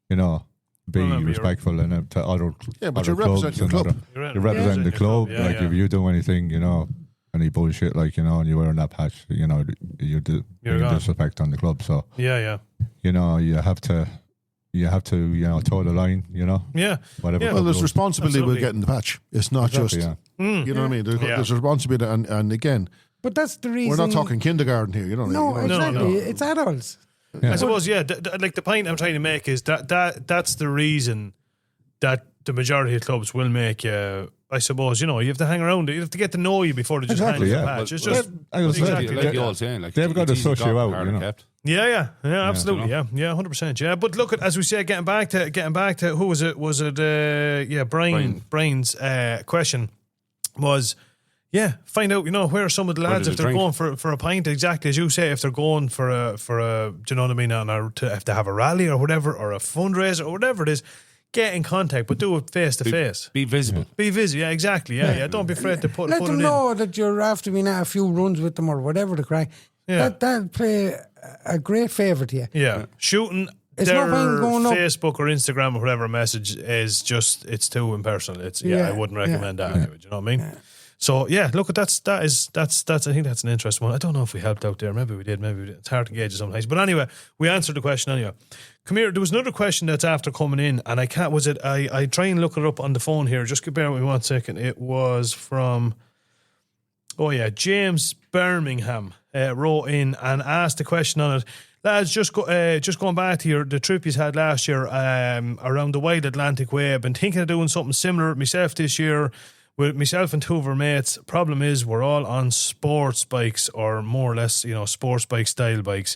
you know, be respectful and to other but you clubs represent your club. You represent the club. Like if you do anything, you know, any bullshit, like, you know, and you're wearing that patch, you know, you're disrespect on the club. So you know, you have to, you know, toe the line, you know. Yeah. Whatever. Well, there's responsibility with getting the patch. It's not just, you know what I mean? There's responsibility, and again, but that's the reason. We're not talking kindergarten here, you know. No, exactly. It's adults. I suppose, like the point I'm trying to make is that's the reason that the majority of clubs will make you. I suppose, you know, you have to hang around. You have to get to know you before they just hang you the patch. It's just exactly like the old saying. Like they've got to suss you out, you know. Yeah, absolutely, yeah, 100%, yeah. But look at, as we say, getting back to who was it? Was it Brian's question was. Yeah, find out, you know, where are some of the lads if they're going for a pint, exactly as you say, if they're going for a do you know what I mean, if they have a rally or whatever, or a fundraiser or whatever it is, get in contact, but do it face to face. Be visible. Be visible, yeah, exactly, yeah. Don't be afraid to put Let it them in. know that you're after being at a few runs with them or whatever the crack. Yeah. That'll play a great favour to you. Yeah, shooting It's their not going up. Facebook or Instagram or whatever message is just, it's too impersonal. It's I wouldn't recommend that anyway, do you know what I mean? Yeah. So yeah, look, that's I think that's an interesting one. I don't know if we helped out there. Maybe we did. Maybe we did. It's hard to gauge sometimes. But anyway, we answered the question anyway. Come here. There was another question that's after coming in, and I can't. Was it? I try and look it up on the phone here. Just bear with me 1 second. It was from. Oh yeah, James Birmingham wrote in and asked the question on it. Lads, just going back to the trip you had last year around the wide Atlantic Way. I've been thinking of doing something similar myself this year. With myself and 2 of our mates, problem is we're all on sports bikes, or more or less, you know, sports bike style bikes.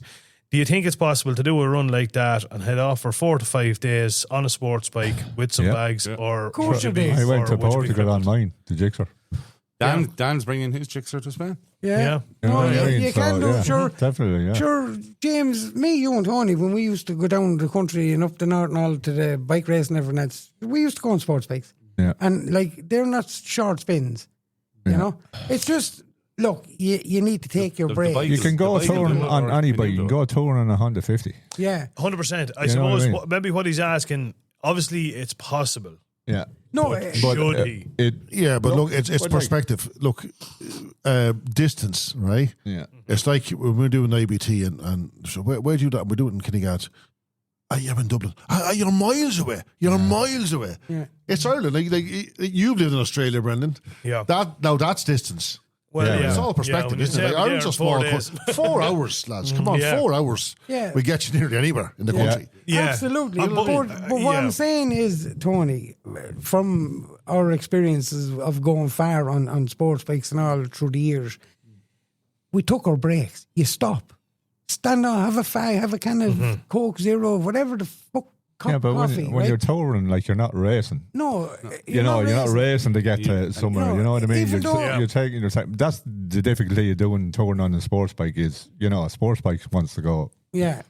Do you think it's possible to do a run like that and head off for 4 to 5 days on a sports bike with some bags? Or of course it is. I went to Portugal on mine, the Jigsaw. Dan's bringing his chicks to Spain. Yeah. Yeah. No, Yeah, you can do, sure. Definitely, yeah. Sure, James, me, you and Tony, when we used to go down the country and up the north and all to the bike race and everything else, we used to go on sports bikes. Yeah. And, like, they're not short spins, you know? It's just, look, you need to take your break. bike You can go The bike touring will do it, on or any can bike. you You do can it? go touring on a Honda 50. Yeah. 100%. I You know what I suppose mean? maybe what he's asking, obviously it's possible. Yeah. No, But Should he? Yeah, but look, it's but like- perspective. Look, distance, right? Yeah. It's like when we're doing ABT and so where do you do that? We're doing it in Kinnegad. You're in Dublin. You're miles away. You're miles away. Yeah. It's Ireland. Like you've lived in Australia, Brendan. Yeah. That's distance. Well, Yeah, It's all perspective, when you isn't it? say Like, Ireland's a small 4 days. 4 hours, lads. Come on, Yeah. 4 hours. Yeah. We get you nearly anywhere in the country. Yeah. Absolutely. But- But what yeah. I'm saying is, Tony, from our experiences of going far on sports bikes and all through the years, we took our breaks. You stop. Stand on, have a fag, have a can of Coke Zero, whatever the fuck, cup Yeah, but coffee. when right? you're touring, like, you're not racing. No, You're not racing to get to somewhere. You know what I mean? even though- You're taking your time. That's the difficulty you're doing touring on a sports bike is, a sports bike wants to go, Yeah.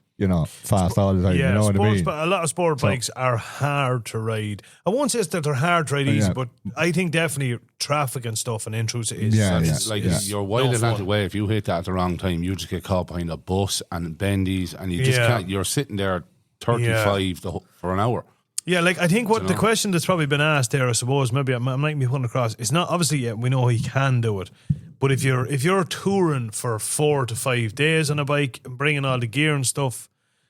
fast all the time. Yeah, You know what I mean? a lot of sport bikes are hard to ride. I won't say that they're hard to ride easy, Yeah. but I think definitely traffic and stuff and intrusive is. Yeah, it's- It's like your no wild Atlantic fun. way. If you hit that at the wrong time, you just get caught behind a bus and bendies, and you just Yeah. can't. You're sitting there 35 for an hour. Yeah, like I think what the question that's probably been asked there, I suppose, maybe I might be putting across. It's not obviously. Yeah, we know he can do it, but if you're touring for 4 to 5 days on a bike and bringing all the gear and stuff,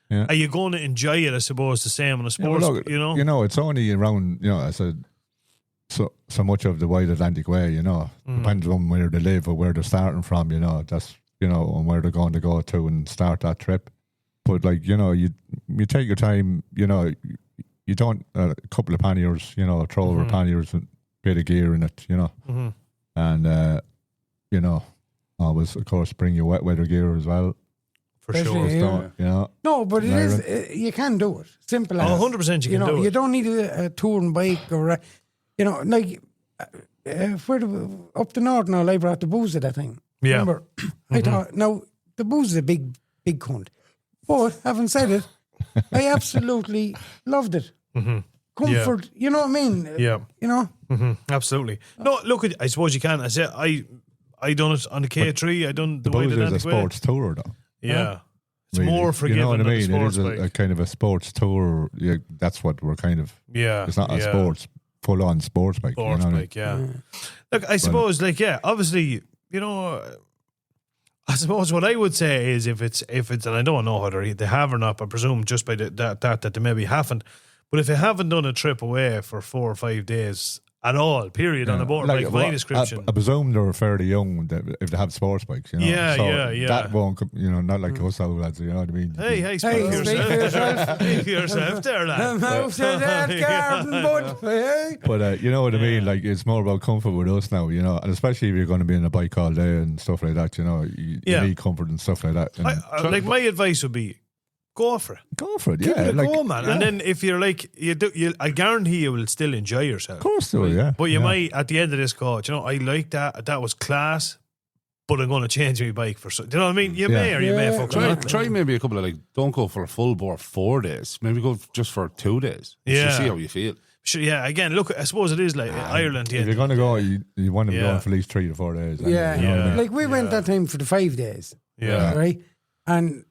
Yeah. are you going to enjoy it? I suppose the same on a Yeah, sports. but look, it's only around, I said, so much of the wide Atlantic way, depends on where they live or where they're starting from, that's, and where they're going to go to and start that trip. But like, you take your time, you don't, a couple of panniers, throw over panniers and bit of gear in it, and, always, of course, bring your wet weather gear as well. for Especially sure. here. No, but it is. You can do it. Simple as. 100% you can do it. You don't need a touring bike or, like up the north now. I brought the booze at that thing. Yeah. Remember, I thought now the booze is a big cunt, but having said it, I absolutely loved it. Comfort, you know what I mean? Yeah. Absolutely. No, look, I suppose you can. I said I done it on the K3. I done the The wide booze is a Atlantic way. sports tour, though. Yeah. It's Really. more forgiving You know what I than mean? a It sports is bike. a kind of a sports tour. Yeah, that's what we're kind of. Yeah. It's not a yeah. sports, full on sports bike. Sports you know bike, yeah. Look, I suppose, obviously, I suppose what I would say is if it's, and I don't know whether they have or not, but I presume just by that they maybe haven't. But if they haven't done a trip away for 4 or 5 days at all, period, on a board, like my description. I presume they're fairly young if they have sports bikes. Yeah, so yeah. That won't, not like us old lads. You know what I mean? Hey, speak for speak for yourself. Speak for yourself there, lad. Mouse of that garden, bud. Hey. But you know what I mean? Like, it's more about comfort with us now, and especially if you're going to be on a bike all day and stuff like that, you need comfort and stuff like that. And My advice would be, go for it. go for it, Give yeah. it a like, go, man. yeah. And then if you're like, I guarantee you will still enjoy yourself. Of course, do, yeah. But you might, at the end of this go, I like that. That was class. But I'm going to change my bike for. Do you know what I mean? You may or you may fuck around. Try maybe a couple of don't go for a full bore 4 days. Maybe go just for 2 days. Yeah. Just see how you feel. Sure, yeah. Again, look, I suppose it is like Ireland. If you're going to go, you want to be going for at least 3 to 4 days. Yeah, you know what I mean? like we went that time for the 5 days. Yeah. Right? And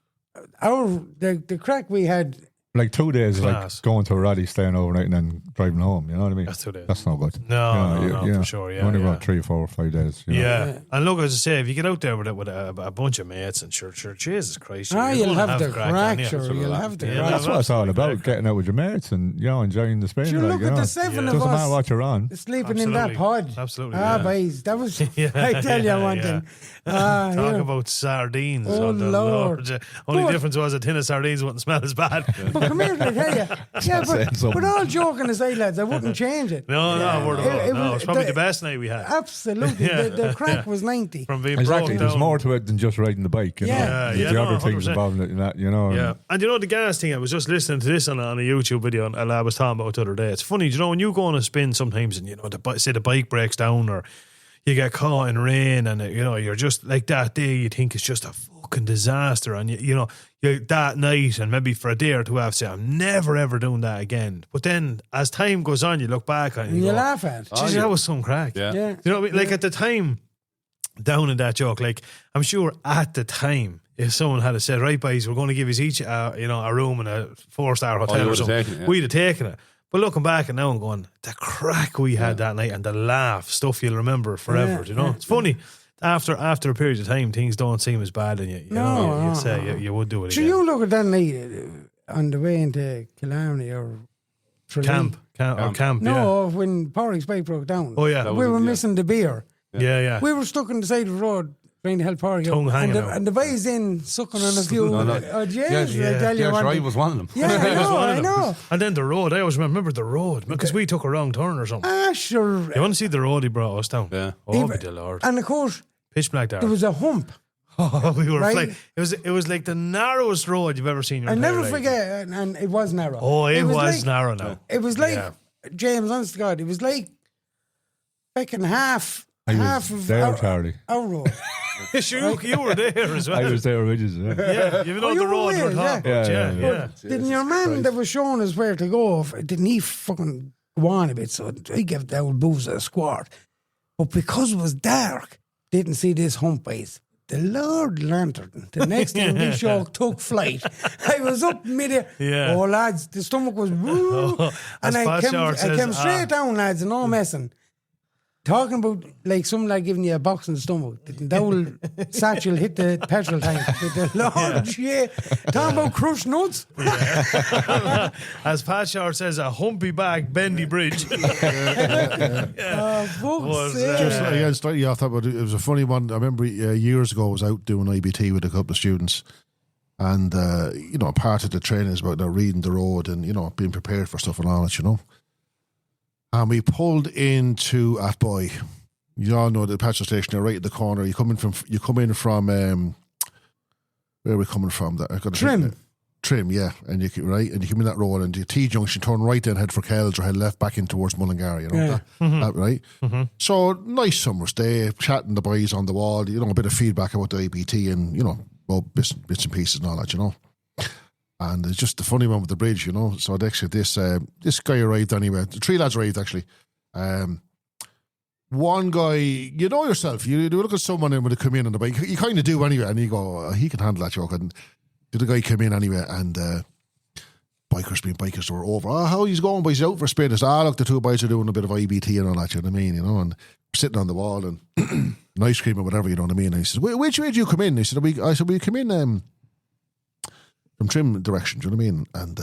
the crack we had. Like 2 days is Class. like going to a rally, staying overnight, and then driving home. You know what I mean? That's 2 days. That's not good. No, for sure. Yeah, you want to yeah. go 3 or 4 or 5 days. You know? Yeah. And look, as I say, if you get out there with a bunch of mates and sure, Jesus Christ, you're You'll gonna have the crack, crack, aren't you? sure. You'll have the Yeah, crack. That's what it's all about, Absolutely. getting out with your mates and enjoying the Spain. Sure, like, look you at know. the 7 Yeah. of Doesn't matter us what you're on. sleeping in that pod. Absolutely, Ah, yeah. boys, that was. Yeah, I tell you one yeah. thing. Ah, Talk yeah. about sardines. Oh, the Lord. Only But- difference was a tin of sardines wouldn't smell as bad. But come here, I tell you. Yeah, saying but something. all joking aside, lads, I wouldn't change it. No, word of It God. No, was- it's probably the- the best night we had. Absolutely. Yeah. The crack was 90. From being Exactly. broke There's down. more to it than just riding the bike. You know? Yeah. There's the no, other things 100%. involved in that, you know. Yeah, and the gas thing, I was just listening to this on a YouTube video, and a lad was talking about it the other day. It's funny, when you go on a spin sometimes, and say the bike breaks down, or you get caught in rain, and you're just like that day. You think it's just a fucking disaster, and you that night, and maybe for a day or two, I have to say, I'm never ever doing that again. But then, as time goes on, you look back and you laugh at. Geez, that was some crack. Yeah. Yeah. You know what I mean? Like at the time, down in that joke, like I'm sure at the time, if someone had said, right, boys, we're going to give us each, a room in a 4-star hotel or something, we'd have taken it. But looking back and now I'm going, the crack we had that night and the laugh, stuff you'll remember forever, It's funny. After a period of time, things don't seem as bad, and you'd say you would do it So again. you look at that night on the way into Killarney or Tralee. Camp, No, when Porrick's bike broke down. Oh, yeah. We were missing the beer. Yeah. We were stuck on the side of the road trying to help Porrick Tongue out. hanging out. And the boys in sucking on a few. No. I tell you I was one of them. Yeah, I know. And then the road, I always remember the road, because we took a wrong turn or something. Ah, sure. You want to see the road he brought us down? Yeah. Oh, be the Lord. And of course, Pitch black there. there was a hump. We were Right. flying. It was like the narrowest road you've ever seen in your I entire never life. forget, and it was narrow. Oh, it was like, narrow now. It was like, James, honest to God, it was like fucking half of there, our, Charlie. our road. Sure, you were there as well. I was there originally. Yeah, you know Oh, the you road were we're there, talking yeah. about. Yeah, Yeah, yeah. Didn't your man that was showing us where to go, didn't he fucking go on a bit? So I gave the old booze a squirt. But because it was dark, didn't see this hump base. The Lord lantern. The next thing this show took flight. I was up mid-air. Yeah. Oh, lads, the stomach was woo. As And I Pat Short says, came straight down, lads, and no messing. Talking about like some lad giving you a box in the stomach. The old satchel hit the petrol tank. The Lord, yeah. Talking about crushed nuts. As Pat Short says, a humpy back, bendy bridge. Oh, fuck's Was, sake. Just slightly off that, but it was a funny one. I remember years ago I was out doing IBT with a couple of students, and part of the training is about reading the road and being prepared for stuff and all that, And we pulled into Atboy. You all know the petrol station. They're right in the corner. You come in from where are we coming from? Trim, yeah. And you come in that road and the T junction, turn right, then head for Kells or head left back in towards Mullingar. That right. Mm-hmm. So nice summer's day, chatting the boys on the wall. A bit of feedback about the IBT and bits and pieces and all that. And it's just the funny one with the bridge, So actually, this guy arrived anyway. The three lads arrived actually. One guy, yourself. You look at someone when they come in on the bike. You kind of do anyway, and you go, oh, he can handle that joke. And the guy came in anyway, and bikers were over. Oh, how he's going? But he's out for a spin. I said, look, the two boys are doing a bit of IBT and all that. You know what I mean? And sitting on the wall and an ice cream or whatever. You know what I mean? And he says, which way do you come in? He said, I said, we come in. From Trim direction, do you know what I mean? And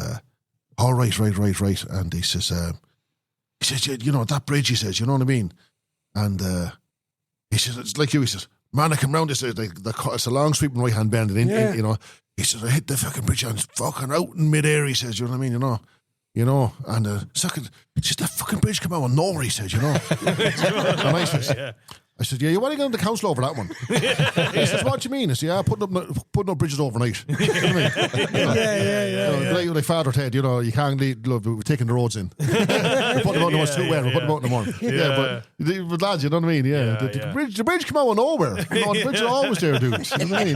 right. And he says, that bridge, he says, you know what I mean? And he says, it's like you, he says, man, I come round this, it's a long sweeping right hand bend, and he says, I hit the fucking bridge and it's fucking out in mid-air, he says, you know what I mean? And second, it's just that fucking bridge come out of nowhere, he says, And I said, yeah, you want to get on the council over that one? He says, what do you mean? I said, yeah, putting up bridges overnight. You know what I mean? Like Father Ted, you can't leave, we're taking the roads in. We're putting them out in the ones too well, we're putting them out in the morning. But lads, you know what I mean? Yeah. The bridge came out of nowhere. The bridge is always there, dudes. You know what I mean?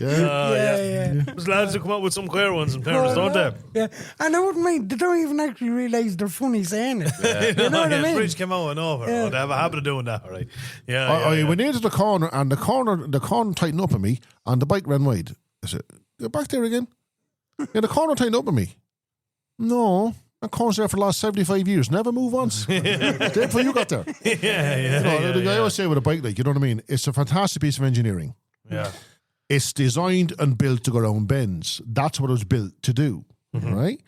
Yeah. There's lads who come up with some queer ones in fairness, don't they? Yeah. And I wouldn't mind, they don't even actually realise they're funny saying it. You know what I The mean? bridge came out and over. Yeah. Oh, they have a habit of doing that, right? I went into the corner and the corner tightened up on me and the bike ran wide. I said, go back there again. Yeah, the corner tightened up on me. No, that corner's there for the last 75 years. Never move once. Before you got there. I always say with a bike, like, you know what I mean? It's a fantastic piece of engineering. Yeah. It's designed and built to go around bends. That's what it was built to do. Right?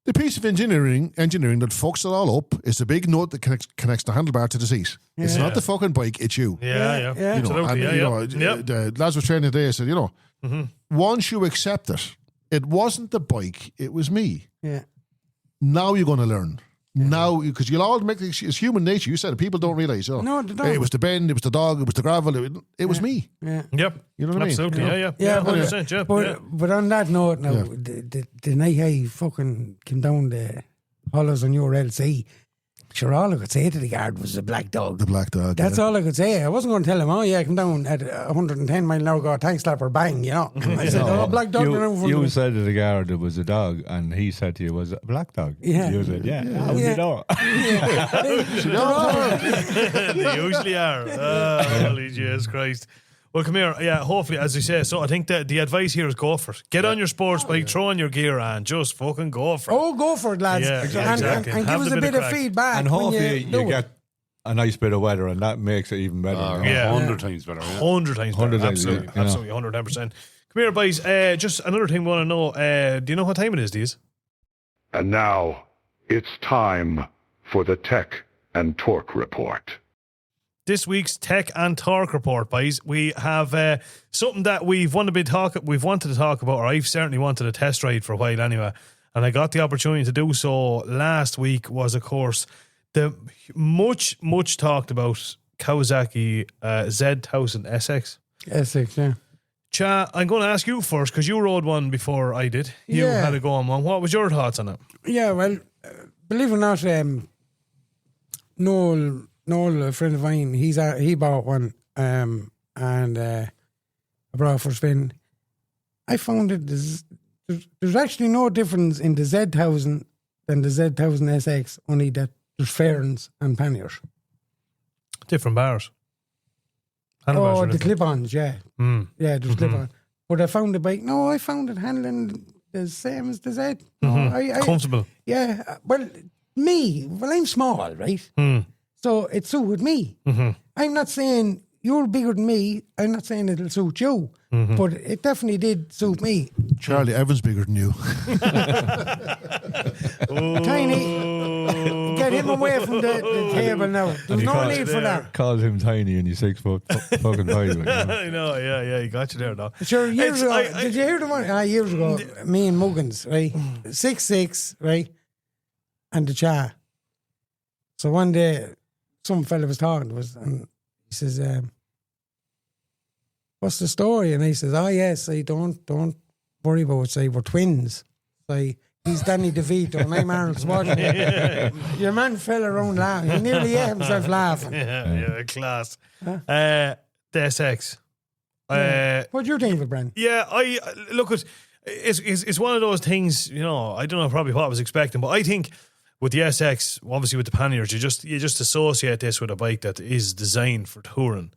The piece of engineering that fucks it all up is the big nut that connects the handlebar to the seat. Yeah. It's not the fucking bike, it's you. Yeah. Absolutely. The lads were training today, I said, once you accept it, it wasn't the bike, it was me. Yeah. Now you're going to learn. Now, because you'll all make it's human nature. You said it, people don't realise. No, they don't. It was the bend, it was the dog, it was the gravel, it was me. Yeah. Yep. You know what Absolutely. I mean? Yeah. 100%. Yeah. But on that note, now, the night I fucking came down the hollows on your LC, Sure, all I could say to the guard was the black dog. The black dog. That's all I could say. I wasn't going to tell him, oh yeah, come down at 110 mile an hour, go tank slapper, bang, you know. I said, oh, black dog. You said to the guard it was a dog, and he said to you, was it a black dog? Yeah. You said, how do you know? They usually are. Holy Jesus Christ. Well, come here. Yeah, hopefully, as you say, so I think that the advice here is go for it. Get on your sports bike, throw on your gear and just fucking go for it. Oh, go for it, lads. Yeah, exactly. And give us a bit of feedback. And hopefully you get get a nice bit of weather, and that makes it even better. Yeah. 100 times better. Yeah. 100 times better. 100 times, Absolutely. yeah. Absolutely. 110%. Come here, boys. Just another thing we want to know. Do you know what time it is, Deez? And now, it's time for the Tech and Torque Report. This week's Tech and Torque Report, boys. We have something that we've wanted to talk about, or I've certainly wanted to test ride for a while anyway. And I got the opportunity to do so last week. Was, of course, the much talked about Kawasaki Z1000 SX. SX, yeah. Cha, I'm going to ask you first because you rode one before I did. You had a go on one. What was your thoughts on it? Yeah, well, believe it or not, Noel, a friend of mine, he bought one, and I brought it for a spin. I found it there's actually no difference in the Z1000 than the Z1000 SX, only that there's fairings and panniers. Different bars. Oh, the clip-ons, yeah. Mm. Yeah, there's clip-on. But I found the bike, I found it handling the same as the Z. No, Comfortable. Yeah, well, I'm small, right? Mm. So it suited me. Mm-hmm. I'm not saying you're bigger than me. I'm not saying it'll suit you. Mm-hmm. But it definitely did suit me. Charlie, everyone's bigger than you. Tiny. Get him away from the table now. There's no need for that. Called him tiny and he's 6 foot fucking 5. I know, yeah, you got you there, though. Sure, years ago, did you hear the one? Years ago, me and Muggins, right? 6'6", right? And the cha. So one day, some fella was talking to us, and he says, what's the story? And he says, yes, I don't worry about it. Say, we're twins. Say, he's Danny DeVito and I'm Arnold Schwarzenegger. Your man fell around laughing. He nearly ate himself laughing. Yeah, class. Huh? The SX. What do you think of it, Bren? Yeah, I look at it's one of those things, I don't know probably what I was expecting, but I think with the SX, obviously with the panniers, you just associate this with a bike that is designed for touring.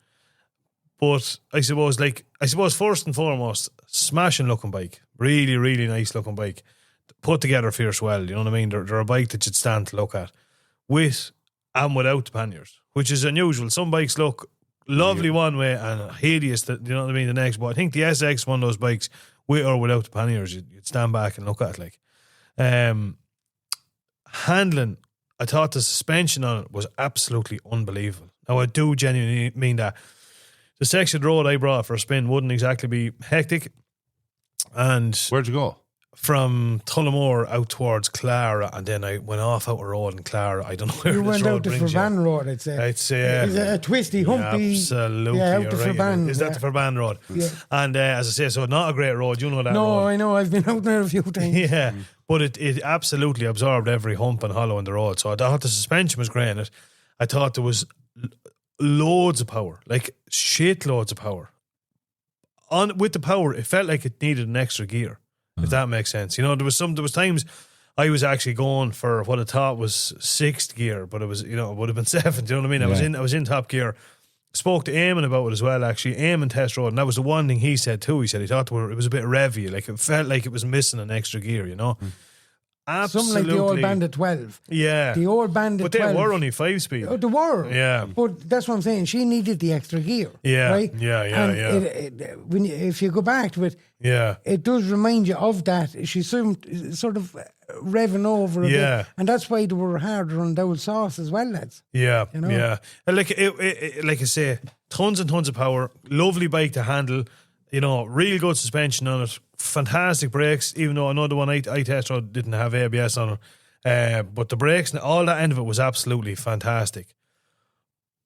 But I suppose first and foremost, smashing looking bike. Really, really nice looking bike. Put together fierce well, you know what I mean? They're a bike that you'd stand to look at. With and without the panniers, which is unusual. Some bikes look lovely one way and hideous, you know what I mean, the next. But I think the SX, one of those bikes, with or without the panniers, you'd stand back and look at it handling, I thought the suspension on it was absolutely unbelievable. Now, I do genuinely mean that. The section road I brought for a spin wouldn't exactly be hectic. And Where'd you go? From Tullamore out towards Clara, and then I went off out a road in Clara. I don't know where You this went road out the brings you. Furban Road, I'd say. I'd say It's a twisty, humpy. Absolutely, Yeah, out you're the right. Furban. Is that the Furban Road? Yeah. And as I say, so not a great road. You know that road. No, I know. I've been out there a few times. Yeah, but it absolutely absorbed every hump and hollow in the road. So I thought the suspension was great in it. I thought there was loads of power, like shit loads of power. With the power, it felt like it needed an extra gear, if that makes sense. There was times I was actually going for what I thought was 6th gear, but it was, it would have been 7th. You know what I mean? I was in top gear. Spoke to Eamon about it as well, actually. Eamon test rode, and that was the one thing he said too. He said he thought it was a bit revvy, like it felt like it was missing an extra gear, Absolutely. Something like the old Bandit 12. Yeah. The old Bandit 12. But they were only 5-speed. Oh, they were. Yeah. But that's what I'm saying. She needed the extra gear. Yeah. Right? Yeah. If you go back to it, it does remind you of that. She's sort of revving over a bit. And that's why they were harder on the old sauce as well, lads. Yeah. Yeah. And like I say, tons and tons of power. Lovely bike to handle. Real good suspension on it. Fantastic brakes, even though another one I test rode didn't have ABS on it. But the brakes and all that end of it was absolutely fantastic.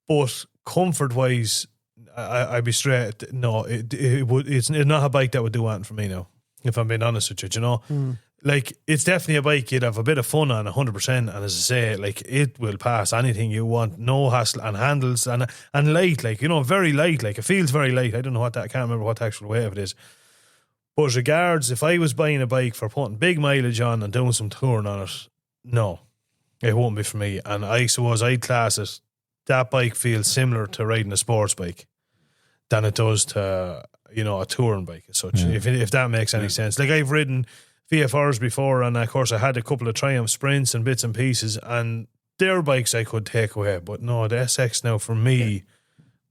But comfort-wise, I'd be straight. No, it's not a bike that would do anything for me now, if I'm being honest with you. like, it's definitely a bike you'd have a bit of fun on, 100%. And as I say, like, it will pass anything you want, no hassle, and handles and light, like, you know, very light. Like, it feels very light. I don't know what that. I can't remember what the actual weight of it is. But as regards, if I was buying a bike for putting big mileage on and doing some touring on it, no, it won't be for me. And I suppose I'd class it. That bike feels similar to riding a sports bike than it does to, you know, a touring bike as such. If that makes any sense. Like, I've ridden VFRs before, and of course I had a couple of Triumph Sprints and bits and pieces, and their bikes I could take away. But no, the SX now for me,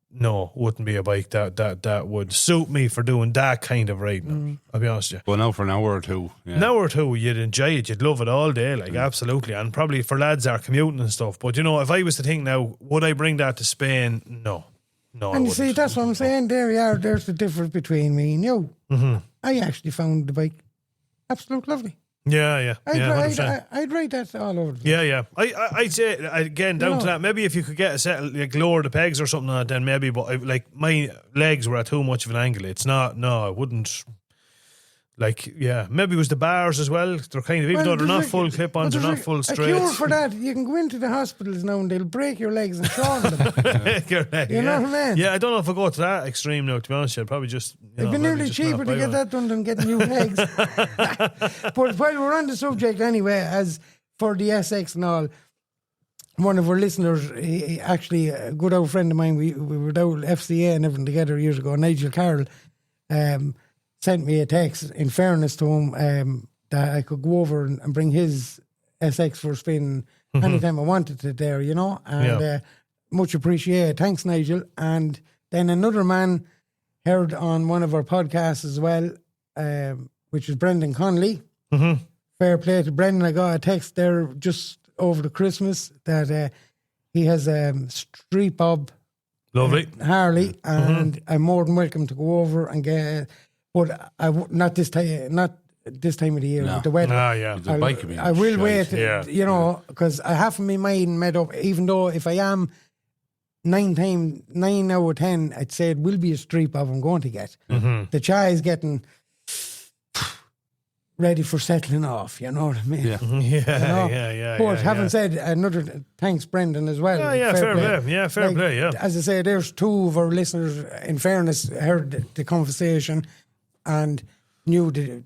no, wouldn't be a bike that would suit me for doing that kind of riding. I'll be honest with you. Well, now for an hour or two. Yeah. An hour or two, you'd enjoy it, you'd love it all day, like, absolutely. And probably for lads that are commuting and stuff. But, you know, if I was to think now, would I bring that to Spain? No, and you see, that's what I'm saying. There you are. There's the difference between me and you. I actually found the bike absolute lovely. Yeah. I'd ride that all over. Yeah. I'd say, again, down to that, maybe if you could get a set, like, lower the pegs or something like that, then maybe, but like, my legs were at too much of an angle. It's not, no, I wouldn't. Like, yeah, maybe it was the bars as well. They're kind of, even though they're not full clip-ons, they're not full straights. A cure for that, you can go into the hospitals now and they'll break your legs and shorten them. You know what I mean? Yeah, I don't know if I go to that extreme now, to be honest. I'd probably just, it'd be nearly cheaper to get that done than getting new legs. But while we're on the subject anyway, as for the SX and all, one of our listeners, he actually a good old friend of mine, we were down FCA and everything together years ago, Nigel Carroll, sent me a text, in fairness to him, that I could go over and bring his SX for a spin anytime I wanted it there, you know, and much appreciated. Thanks, Nigel. And then another man heard on one of our podcasts as well, which is Brendan Connolly. Fair play to Brendan. I got a text there just over the Christmas that he has a Street Bob lovely Harley, and I'm more than welcome to go over and get. But not this time of the year with the weather. The bike could be I will wait, you know, because I have my mind made up. Even though if I am 9 out of 10, I'd say it will be a Street Bob I'm going to get. The Cha is getting ready for settling off. You know what I mean? Yeah. But having said, another thanks, Brendan, as well. Fair play. Yeah, fair play. Yeah. As I say, there's two of our listeners. In fairness, heard the conversation and knew the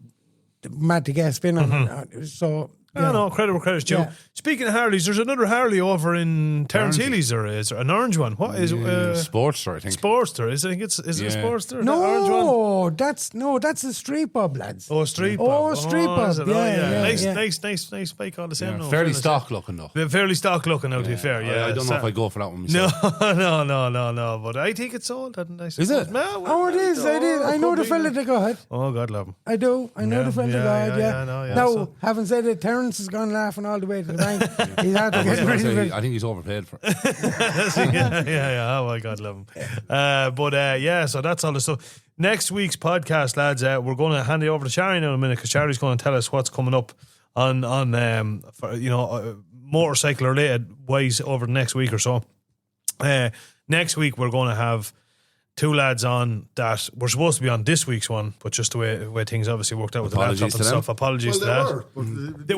mad to get a spin on. So. No, credit where credit's due. Yeah. Speaking of Harleys, there's another Harley over in Terence Healy's. There is an orange one. What is Sportster? I think Sportster. Is it a Sportster? No, that's a Street Bob, lads. Street Bob. Street Bob. Nice bike all the same. Yeah. Fairly stock looking though. Fairly stock looking now. To be fair, I don't know if I go for that one myself. No. But I think it's sold. Is it? It is. I know the fella that got it. Oh, God love him. I do. I know the fella that got it. Now, having said it, Terence has gone laughing all the way to the bank. He's had to get rid of it. I think he's overpaid for it. Oh my God, love him. So that's all the stuff. Next week's podcast, lads, we're going to hand it over to Shari now in a minute, because Shari's going to tell us what's coming up on motorcycle related wise over the next week or so. Next week we're going to have two lads on that were supposed to be on this week's one, but just the way things obviously worked out with the laptop and stuff. Apologies to that. They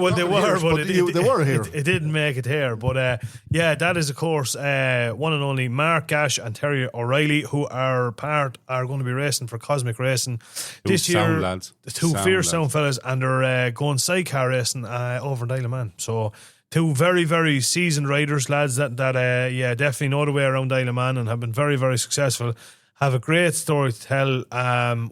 were here. It didn't make it here. But that is, of course, one and only Mark Gash and Terry O'Reilly, who are going to be racing for Cosmic Racing this year. Lads. The two fierce sound fellas, and they're going sidecar racing over in Isle of Man. So two very, very seasoned riders, lads, that definitely know the way around Isle of Man and have been very, very successful. Have a great story to tell.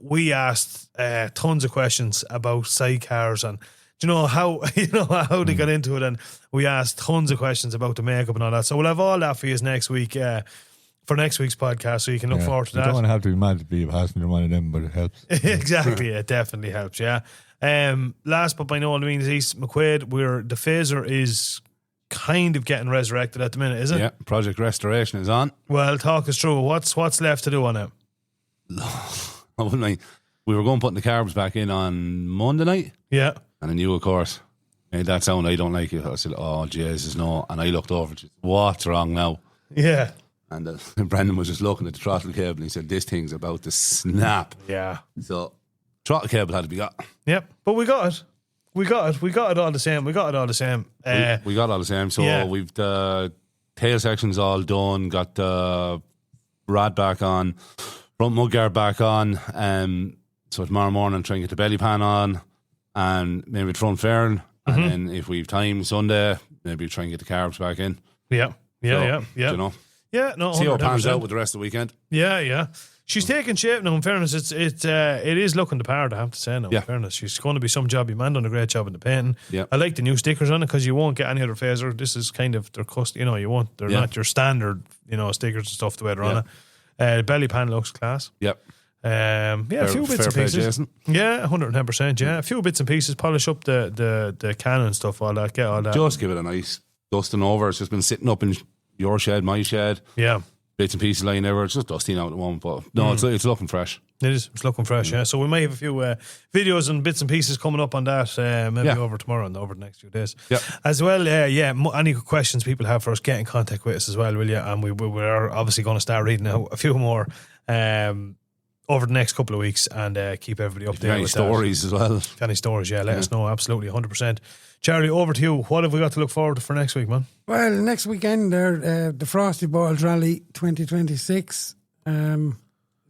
We asked tons of questions about sidecars and how they got into it, and we asked tons of questions about the makeup and all that. So we'll have all that for you next week for next week's podcast, so you can look forward to that. You don't have to be mad to be a passenger one of them, but it helps. Exactly, it definitely helps. Yeah. Last but by no means least, McQuaid, where the phaser is kind of getting resurrected at the minute, isn't it? Yeah, Project Restoration is on. Well, talk us through what's left to do on it. We were going putting the carbs back in on Monday night. Yeah. And I knew, of course, made that sound, I don't like it. I said, oh, Jesus, no. And I looked over and said, what's wrong now? Yeah. And Brendan was just looking at the throttle cable and he said, this thing's about to snap. Yeah. So, throttle cable had to be got. Yep. But we got it. We got it all the same. We got all the same. So we've the tail sections all done. Got the rod back on, front mudguard back on. So tomorrow morning, try and get the belly pan on, and maybe the front fairing. And then if we've time Sunday, maybe try and get the carbs back in. Yeah. You know. Yeah, no. See how it pans 100%. out with the rest of the weekend. Yeah. She's taking shape now. In fairness, it is looking the part. I have to say now. Yeah. In fairness, she's going to be some job. Your man done a great job in the painting. Yeah. I like the new stickers on it because you won't get any other phaser. This is kind of their cost. You know, you won't. They're not your standard. You know, stickers and stuff the way they're on it. The belly pan looks class. Yep. A few bits and play, pieces. Jason. Yeah, 110%. Yeah, a few bits and pieces. Polish up the can and stuff. All that. Get all that. Just give it a nice dusting over. It's just been sitting up in your shed, my shed. Yeah. Bits and pieces lying everywhere. It's just dusty now at the moment, but no, it's looking fresh. It is. It's looking fresh, yeah. So we may have a few videos and bits and pieces coming up on that maybe over tomorrow and over the next few days. Yeah. As well, any questions people have for us, get in contact with us as well, will you? And we're obviously going to start reading out a few more over the next couple of weeks and keep everybody updated Any with stories that. as well. Any stories, let us know. Absolutely, 100%. Charlie, over to you. What have we got to look forward to for next week, man? Well, next weekend, the Frosty Balls Rally 2026 down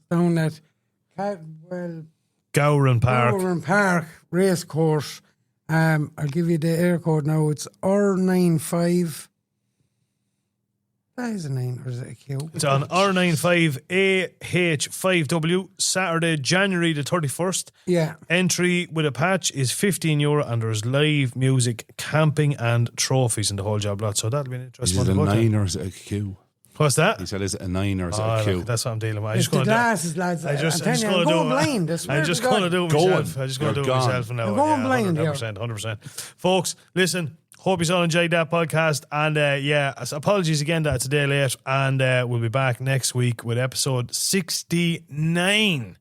at Gowran Park Race Course. I'll give you the air code now. It's R95. That is a 9 or is it a Q? It's on R95AH5W, Saturday, January the 31st. Yeah. Entry with a patch is €15 and there's live music, camping and trophies in the whole job lot. So that'll be an interesting Is it one a to go 9 to. or is it a Q? What's that? He said, is it a 9 or is it a Oh, Q? look, that's what I'm dealing with. It's the glasses, lads. I'm just going I'm going blind. I'm just going to do it myself. I'm just going to do it myself now. You're going blind, 100%. Folks, listen. Hope you all enjoyed that podcast. And apologies again that it's a day late. And we'll be back next week with episode 69.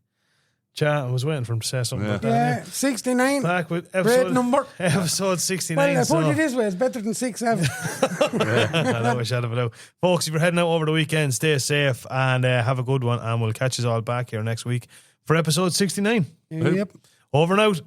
Chat, I was waiting for him to say something about that. Yeah, 69. Back with Great number. Episode 69. Well, I put it this way, it's better than 6-7. I know we should have it out. Folks, if you're heading out over the weekend, stay safe and have a good one. And we'll catch you all back here next week for episode 69. Yep. Over and out.